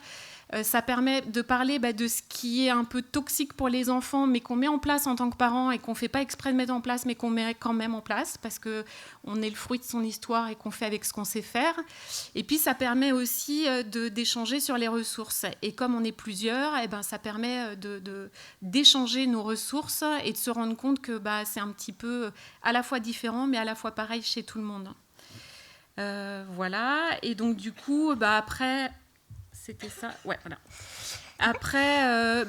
Ça permet de parler de ce qui est un peu toxique pour les enfants, mais qu'on met en place en tant que parents et qu'on ne fait pas exprès de mettre en place, mais qu'on met quand même en place parce qu'on est le fruit de son histoire et qu'on fait avec ce qu'on sait faire. Et puis, ça permet aussi d'échanger sur les ressources. Et comme on est plusieurs, ça permet d'échanger nos ressources et de se rendre compte que c'est un petit peu à la fois différent, mais à la fois pareil chez tout le monde. Voilà. Et donc, du coup, après... C'était ça, ouais, voilà. Après,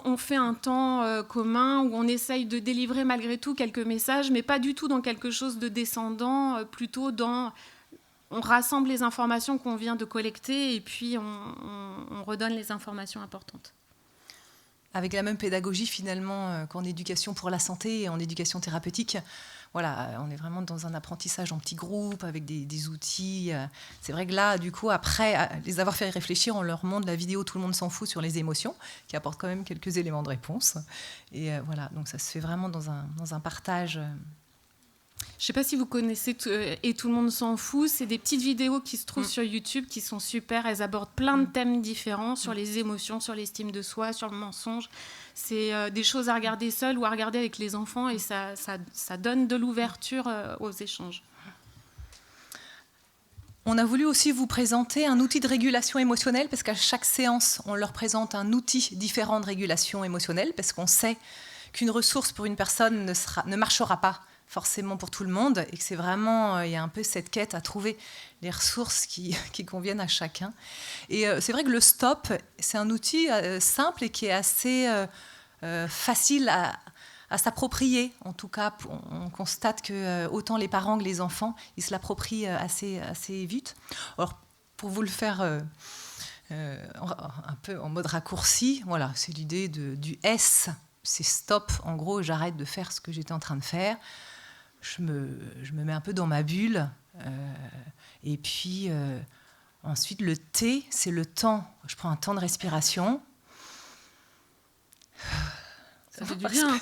on fait un temps commun où on essaye de délivrer malgré tout quelques messages, mais pas du tout dans quelque chose de descendant, plutôt dans... On rassemble les informations qu'on vient de collecter et puis on redonne les informations importantes. Avec la même pédagogie finalement qu'en éducation pour la santé et en éducation thérapeutique. Voilà, on est vraiment dans un apprentissage en petits groupes, avec des outils. C'est vrai que là, du coup, après les avoir fait réfléchir, on leur montre la vidéo « Tout le monde s'en fout » sur les émotions, qui apporte quand même quelques éléments de réponse. Et voilà, donc ça se fait vraiment dans un partage... Je ne sais pas si vous connaissez Et tout le monde s'en fout. C'est des petites vidéos qui se trouvent sur YouTube qui sont super. Elles abordent plein de thèmes différents sur les émotions, sur l'estime de soi, sur le mensonge. C'est des choses à regarder seul ou à regarder avec les enfants et ça donne de l'ouverture aux échanges. On a voulu aussi vous présenter un outil de régulation émotionnelle parce qu'à chaque séance, on leur présente un outil différent de régulation émotionnelle parce qu'on sait qu'une ressource pour une personne ne marchera pas forcément pour tout le monde et que c'est vraiment, il y a un peu cette quête à trouver les ressources qui conviennent à chacun. Et c'est vrai que le stop, c'est un outil simple et qui est assez facile à s'approprier. En tout cas, on constate que autant les parents que les enfants, ils se l'approprient assez vite. Alors, pour vous le faire un peu en mode raccourci, voilà, c'est l'idée du S, c'est stop. En gros, j'arrête de faire ce que j'étais en train de faire. Je me mets un peu dans ma bulle. Et puis, ensuite, le T, c'est le temps. Je prends un temps de respiration. Ça fait du bien.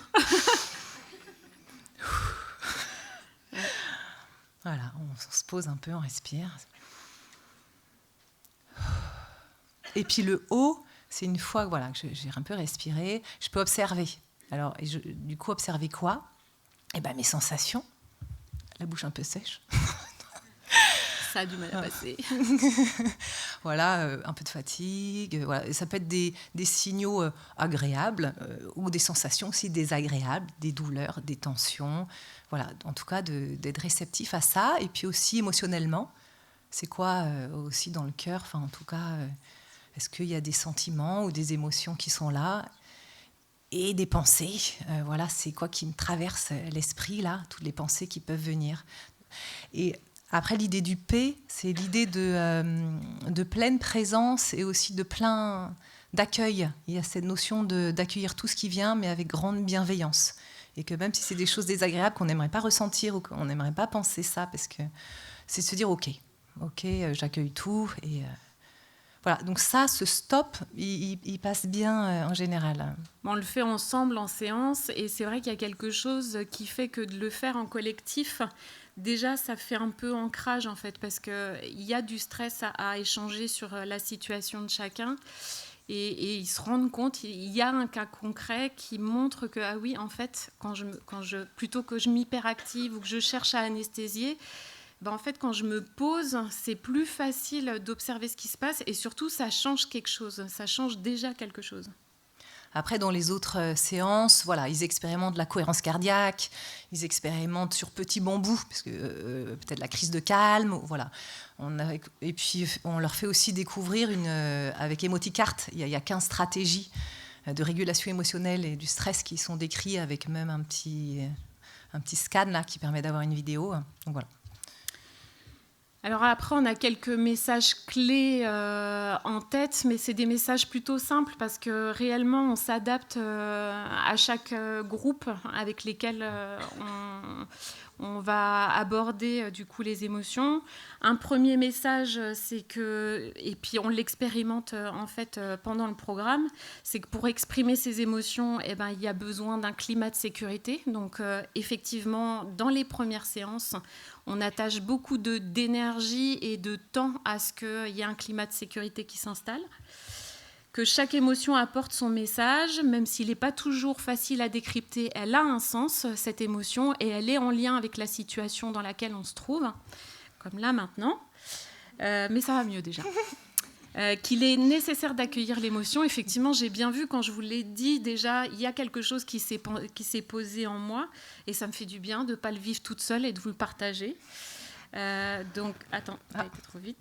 Voilà, on se pose un peu, on respire. Et puis le O, c'est une fois que j'ai un peu respiré, je peux observer. Alors, du coup, observer quoi ? Mes sensations, la bouche un peu sèche. Ça a du mal à passer. Voilà, un peu de fatigue. Voilà. Et ça peut être des signaux agréables ou des sensations aussi désagréables, des douleurs, des tensions. Voilà, en tout cas, d'être réceptif à ça. Et puis aussi émotionnellement, c'est quoi aussi dans le cœur ? Enfin, en tout cas, est-ce qu'il y a des sentiments ou des émotions qui sont là ? Et des pensées, voilà, c'est quoi qui me traverse l'esprit, là, toutes les pensées qui peuvent venir. Et après, l'idée du P, c'est l'idée de pleine présence et aussi de plein d'accueil. Il y a cette notion d'accueillir tout ce qui vient, mais avec grande bienveillance. Et que même si c'est des choses désagréables qu'on n'aimerait pas ressentir ou qu'on n'aimerait pas penser ça, parce que c'est de se dire « Ok, j'accueille tout » et... Voilà, donc ça, ce stop, il passe bien en général. On le fait ensemble en séance et c'est vrai qu'il y a quelque chose qui fait que de le faire en collectif, déjà ça fait un peu ancrage en fait parce qu'il y a du stress à échanger sur la situation de chacun et ils se rendent compte, il y a un cas concret qui montre que ah oui, en fait, plutôt que je m'hyperactive ou que je cherche à anesthésier, en fait, quand je me pose, c'est plus facile d'observer ce qui se passe et surtout, ça change quelque chose. Ça change déjà quelque chose. Après, dans les autres séances, voilà, ils expérimentent la cohérence cardiaque, ils expérimentent sur petit bambou, parce que peut-être la crise de calme, voilà. Et puis, on leur fait aussi découvrir avec Emoticart, il y a 15 stratégies de régulation émotionnelle et du stress qui sont décrites avec même un petit scan là, qui permet d'avoir une vidéo. Donc voilà. Alors après, on a quelques messages clés en tête, mais c'est des messages plutôt simples parce que réellement, on s'adapte à chaque groupe avec lesquels on va aborder du coup les émotions. Un premier message, c'est que, et puis on l'expérimente en fait pendant le programme, c'est que pour exprimer ses émotions, il y a besoin d'un climat de sécurité. Donc effectivement, dans les premières séances, on attache beaucoup d'énergie et de temps à ce qu'il y ait un climat de sécurité qui s'installe. que chaque émotion apporte son message, même s'il n'est pas toujours facile à décrypter, elle a un sens, cette émotion, et elle est en lien avec la situation dans laquelle on se trouve, comme là maintenant. Mais ça va mieux déjà. Qu'il est nécessaire d'accueillir l'émotion. Effectivement, j'ai bien vu, quand je vous l'ai dit, déjà, il y a quelque chose qui s'est posé en moi, et ça me fait du bien de ne pas le vivre toute seule et de vous le partager. Donc, attends, ça a été trop vite.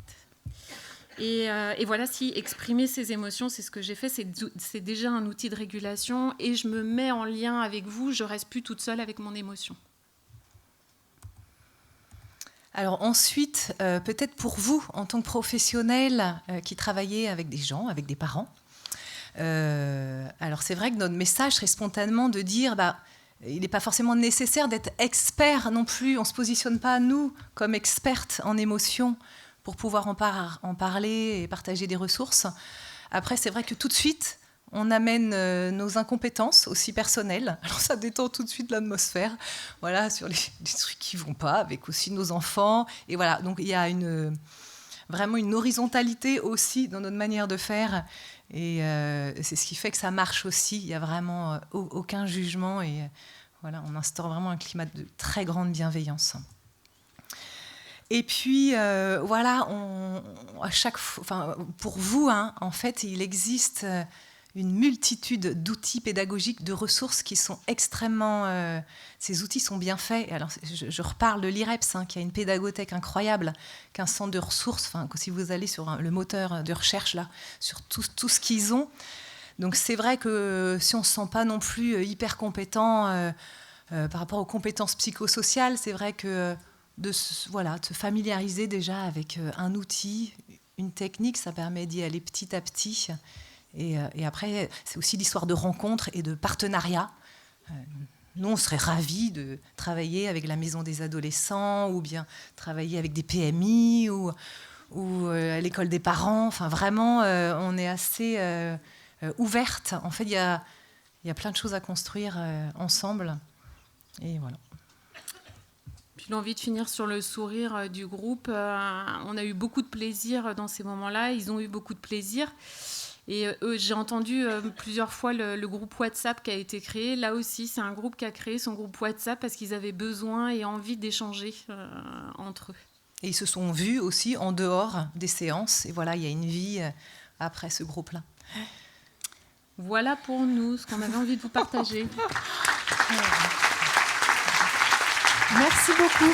Et voilà, si exprimer ces émotions, c'est ce que j'ai fait, c'est déjà un outil de régulation, et je me mets en lien avec vous, je ne reste plus toute seule avec mon émotion. Alors ensuite, peut-être pour vous, en tant que professionnel qui travaillez avec des gens, avec des parents, alors c'est vrai que notre message serait spontanément de dire, il n'est pas forcément nécessaire d'être expert non plus, on ne se positionne pas, nous, comme expertes en émotion, pour pouvoir en parler et partager des ressources. Après, c'est vrai que tout de suite, on amène nos incompétences aussi personnelles. Alors ça détend tout de suite l'atmosphère, voilà, sur les trucs qui ne vont pas, avec aussi nos enfants. Et voilà, donc il y a vraiment une horizontalité aussi dans notre manière de faire. Et c'est ce qui fait que ça marche aussi. Il n'y a vraiment aucun jugement. Et voilà, on instaure vraiment un climat de très grande bienveillance. Et puis, voilà, pour vous, en fait, il existe une multitude d'outils pédagogiques, de ressources qui sont extrêmement... ces outils sont bien faits. Alors, je reparle de l'IREPS, qui a une pédagothèque incroyable, qu'un centre de ressources, si vous allez sur le moteur de recherche, là, sur tout ce qu'ils ont. Donc, c'est vrai que si on ne se sent pas non plus hyper compétent par rapport aux compétences psychosociales, c'est vrai que de se familiariser déjà avec un outil, une technique, ça permet d'y aller petit à petit. Et après, c'est aussi l'histoire de rencontres et de partenariats. Nous, on serait ravis de travailler avec la Maison des adolescents ou bien travailler avec des PMI ou à l'école des parents. Enfin, vraiment, on est assez ouverte. En fait, il y a plein de choses à construire ensemble. Et voilà. J'ai envie de finir sur le sourire du groupe. On a eu beaucoup de plaisir dans ces moments-là. Ils ont eu beaucoup de plaisir. Et j'ai entendu plusieurs fois le groupe WhatsApp qui a été créé. Là aussi, c'est un groupe qui a créé son groupe WhatsApp parce qu'ils avaient besoin et envie d'échanger entre eux. Et ils se sont vus aussi en dehors des séances. Et voilà, il y a une vie après ce groupe-là. Voilà pour nous ce qu'on avait envie de vous partager. Merci beaucoup.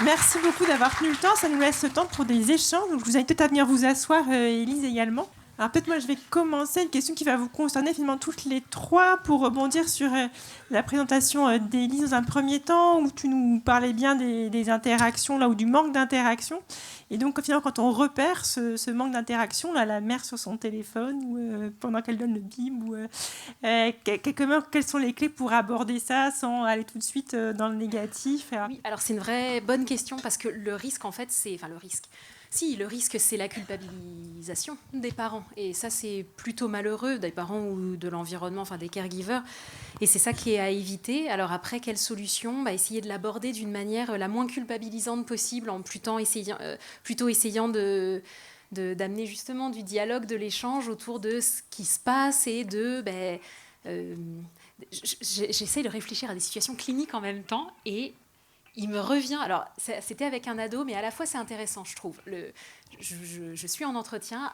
Merci beaucoup d'avoir tenu le temps. Ça nous laisse le temps pour des échanges. Donc, je vous invite peut-être à venir vous asseoir, Élise également. Alors peut-être moi je vais commencer une question qui va vous concerner finalement toutes les trois pour rebondir sur la présentation d'Élise dans un premier temps où tu nous parlais bien des interactions là ou du manque d'interaction. Et donc finalement quand on repère ce manque d'interaction, là, la mère sur son téléphone ou pendant qu'elle donne le bib ou quelles sont les clés pour aborder ça sans aller tout de suite dans le négatif. Oui, alors c'est une vraie bonne question parce que le risque en fait c'est le risque, c'est la culpabilisation des parents. Et ça, c'est plutôt malheureux, des parents ou de l'environnement, des caregivers. Et c'est ça qui est à éviter. Alors après, quelle solution ? Essayer de l'aborder d'une manière la moins culpabilisante possible, en plutôt essayant d'amener justement du dialogue, de l'échange autour de ce qui se passe et j'essaie de réfléchir à des situations cliniques en même temps et il me revient, alors c'était avec un ado, mais à la fois c'est intéressant, je trouve. Je suis en entretien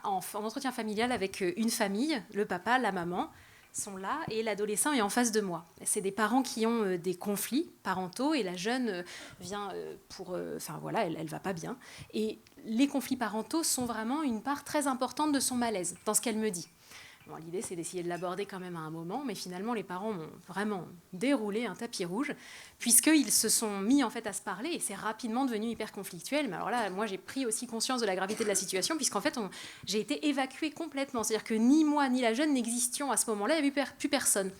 familial avec une famille, le papa, la maman sont là et l'adolescent est en face de moi. C'est des parents qui ont des conflits parentaux et la jeune vient elle va pas bien. Et les conflits parentaux sont vraiment une part très importante de son malaise, dans ce qu'elle me dit. Bon, l'idée, c'est d'essayer de l'aborder quand même à un moment, mais finalement, les parents ont vraiment déroulé un tapis rouge, puisqu'ils se sont mis en fait à se parler, et c'est rapidement devenu hyper conflictuel. Mais alors là, moi, j'ai pris aussi conscience de la gravité de la situation, puisqu'en fait, j'ai été évacuée complètement. C'est-à-dire que ni moi, ni la jeune n'existions à ce moment-là, il n'y avait plus personne.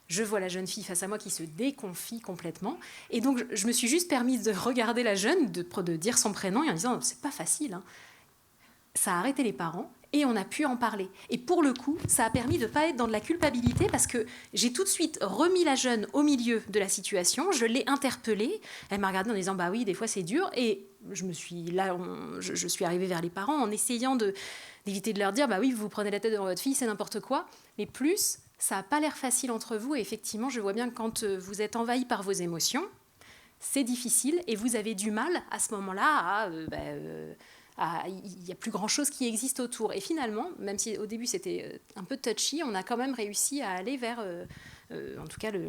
Je vois la jeune fille face à moi qui se déconfie complètement, et donc je me suis juste permise de regarder la jeune, de dire son prénom, et en disant « c'est pas facile, hein ». Ça a arrêté les parents. Et on a pu en parler. Et pour le coup, ça a permis de ne pas être dans de la culpabilité parce que j'ai tout de suite remis la jeune au milieu de la situation, je l'ai interpellée, elle m'a regardée en disant « bah oui, des fois c'est dur » et je suis arrivée vers les parents en essayant d'éviter de leur dire « bah oui, vous prenez la tête devant votre fille, c'est n'importe quoi ». Mais plus, ça n'a pas l'air facile entre vous et effectivement, je vois bien que quand vous êtes envahi par vos émotions, c'est difficile et vous avez du mal à ce moment-là il n'y a plus grand-chose qui existe autour. Et finalement, même si au début c'était un peu touchy, on a quand même réussi à aller vers, en tout cas, le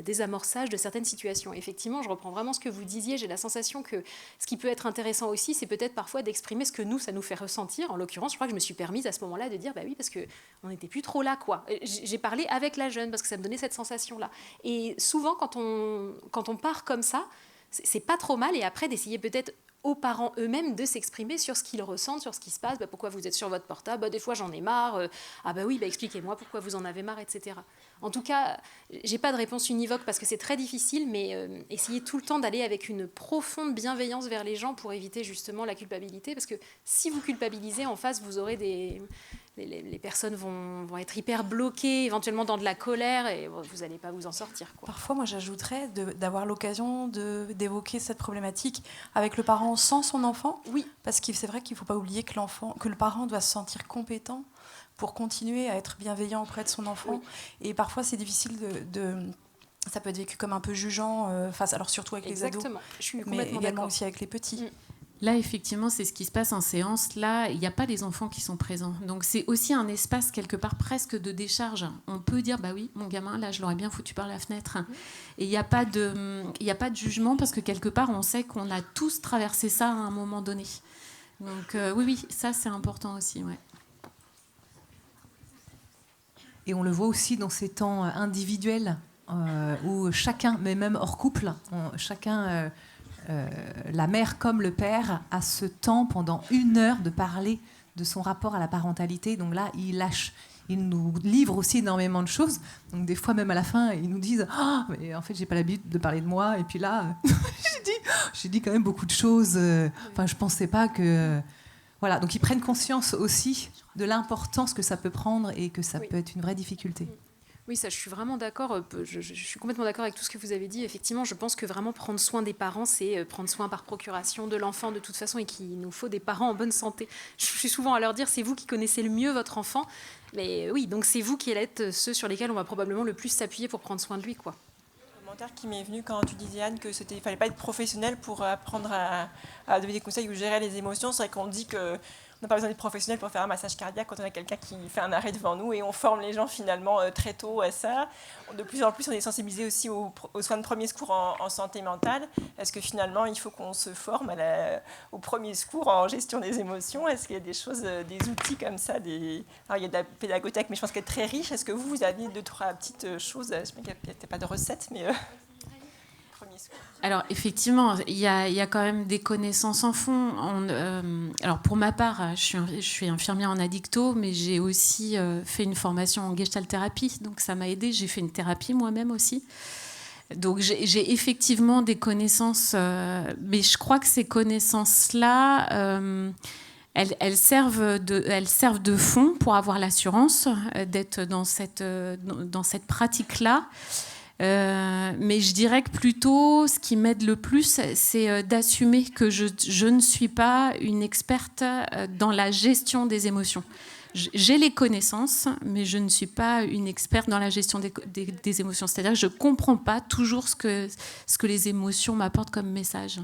désamorçage de certaines situations. Effectivement, je reprends vraiment ce que vous disiez, j'ai la sensation que ce qui peut être intéressant aussi, c'est peut-être parfois d'exprimer ce que ça nous fait ressentir. En l'occurrence, je crois que je me suis permise à ce moment-là de dire, bah oui, parce qu'on n'était plus trop là, quoi. J'ai parlé avec la jeune, parce que ça me donnait cette sensation-là. Et souvent, quand on part comme ça, c'est pas trop mal, et après d'essayer peut-être aux parents eux-mêmes de s'exprimer sur ce qu'ils ressentent, sur ce qui se passe, pourquoi vous êtes sur votre portable, des fois j'en ai marre, ah bah oui, expliquez-moi pourquoi vous en avez marre, etc. En tout cas, j'ai pas de réponse univoque parce que c'est très difficile, mais essayez tout le temps d'aller avec une profonde bienveillance vers les gens pour éviter justement la culpabilité, parce que si vous culpabilisez, en face, vous aurez les personnes vont être hyper bloquées, éventuellement dans de la colère, et vous n'allez pas vous en sortir, quoi. Parfois, moi, j'ajouterais d'avoir l'occasion d'évoquer cette problématique avec le parent sans son enfant. Oui. Parce que c'est vrai qu'il ne faut pas oublier que le parent doit se sentir compétent pour continuer à être bienveillant auprès de son enfant. Oui. Et parfois, c'est difficile ça peut être vécu comme un peu jugeant, alors surtout avec les ados, je suis mais également aussi avec les petits. Là, effectivement, c'est ce qui se passe en séance. Là, il n'y a pas les enfants qui sont présents. Donc, c'est aussi un espace, quelque part, presque de décharge. On peut dire, bah oui, mon gamin, là, je l'aurais bien foutu par la fenêtre. Et il n'y a pas de jugement, parce que, quelque part, on sait qu'on a tous traversé ça à un moment donné. Donc, oui, ça, c'est important aussi, ouais. Et on le voit aussi dans ces temps individuels, où chacun, mais même hors couple, chacun... la mère comme le père a ce temps pendant 1 heure de parler de son rapport à la parentalité. Donc là, il nous livre aussi énormément de choses. Donc des fois, même à la fin, ils nous disent « Ah, mais en fait, j'ai pas l'habitude de parler de moi. » Et puis là, j'ai dit quand même beaucoup de choses. Enfin, je pensais pas que... Voilà, donc ils prennent conscience aussi de l'importance que ça peut prendre et que ça peut être une vraie difficulté. Oui, ça, je suis vraiment d'accord. Je suis complètement d'accord avec tout ce que vous avez dit. Effectivement, je pense que vraiment prendre soin des parents, c'est prendre soin par procuration de l'enfant de toute façon, et qu'il nous faut des parents en bonne santé. Je suis souvent à leur dire, c'est vous qui connaissez le mieux votre enfant. Mais oui, donc c'est vous qui allez être ceux sur lesquels on va probablement le plus s'appuyer pour prendre soin de lui, quoi. Le commentaire qui m'est venu quand tu disais, Anne, qu'il ne fallait pas être professionnel pour apprendre à donner des conseils ou gérer les émotions. C'est vrai qu'on dit que on n'a pas besoin d'être professionnel pour faire un massage cardiaque quand on a quelqu'un qui fait un arrêt devant nous, et on forme les gens finalement très tôt à ça. De plus en plus, on est sensibilisé aussi aux soins de premier secours en santé mentale. Est-ce que finalement, il faut qu'on se forme au premier secours en gestion des émotions? Est-ce qu'il y a des choses, des outils comme ça Alors, il y a de la pédagothèque, mais je pense qu'elle est très riche. Est-ce que vous avez 2-3 petites choses? Je sais qu'il n'y a pas de recette, mais... Alors, effectivement, il y a quand même des connaissances en fond. Alors, pour ma part, je suis infirmière en addicto, mais j'ai aussi fait une formation en gestalt thérapie, donc ça m'a aidée. J'ai fait une thérapie moi-même aussi. Donc, j'ai effectivement des connaissances, mais je crois que ces connaissances-là, elles servent de fond pour avoir l'assurance d'être dans cette pratique-là. Mais je dirais que plutôt, ce qui m'aide le plus, c'est d'assumer que je ne suis pas une experte dans la gestion des émotions. J'ai les connaissances, mais je ne suis pas une experte dans la gestion des émotions. C'est-à-dire que je ne comprends pas toujours ce que les émotions m'apportent comme message.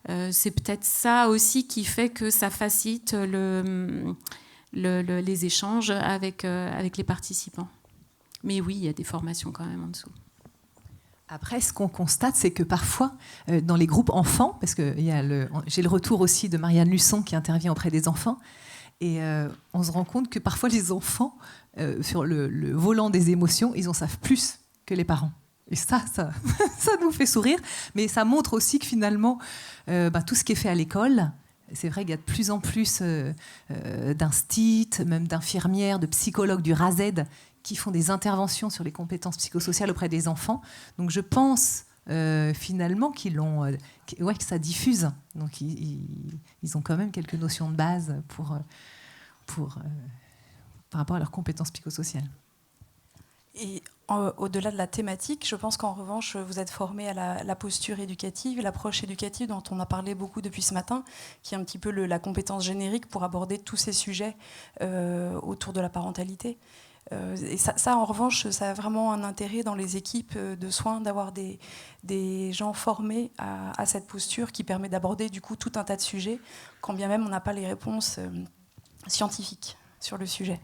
C'est peut-être ça aussi qui fait que ça facilite les échanges avec les participants. Mais oui, il y a des formations quand même en dessous. Après, ce qu'on constate, c'est que parfois, dans les groupes enfants, parce que j'ai le retour aussi de Marianne Luçon qui intervient auprès des enfants, et on se rend compte que parfois les enfants, sur le volant des émotions, ils en savent plus que les parents. Et ça nous fait sourire, mais ça montre aussi que finalement, tout ce qui est fait à l'école, c'est vrai qu'il y a de plus en plus d'instit, même d'infirmières, de psychologues du RASED, qui font des interventions sur les compétences psychosociales auprès des enfants. Donc je pense finalement que ça diffuse. Donc ils ont quand même quelques notions de base par rapport à leurs compétences psychosociales. Et au-delà de la thématique, je pense qu'en revanche, vous êtes formé à la posture éducative, l'approche éducative dont on a parlé beaucoup depuis ce matin, qui est un petit peu la compétence générique pour aborder tous ces sujets autour de la parentalité. Et ça, en revanche, ça a vraiment un intérêt dans les équipes de soins d'avoir des gens formés à cette posture qui permet d'aborder du coup tout un tas de sujets, quand bien même on n'a pas les réponses scientifiques sur le sujet.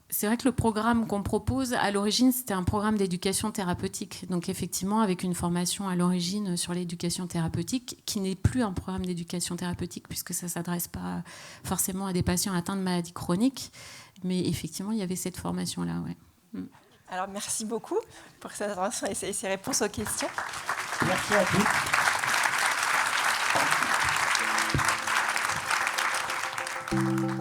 C'est vrai que le programme qu'on propose, à l'origine, c'était un programme d'éducation thérapeutique. Donc effectivement, avec une formation à l'origine sur l'éducation thérapeutique, qui n'est plus un programme d'éducation thérapeutique, puisque ça ne s'adresse pas forcément à des patients atteints de maladies chroniques. Mais effectivement, il y avait cette formation-là. Ouais. Alors, merci beaucoup pour cette intervention et ces réponses aux questions. Merci à tous.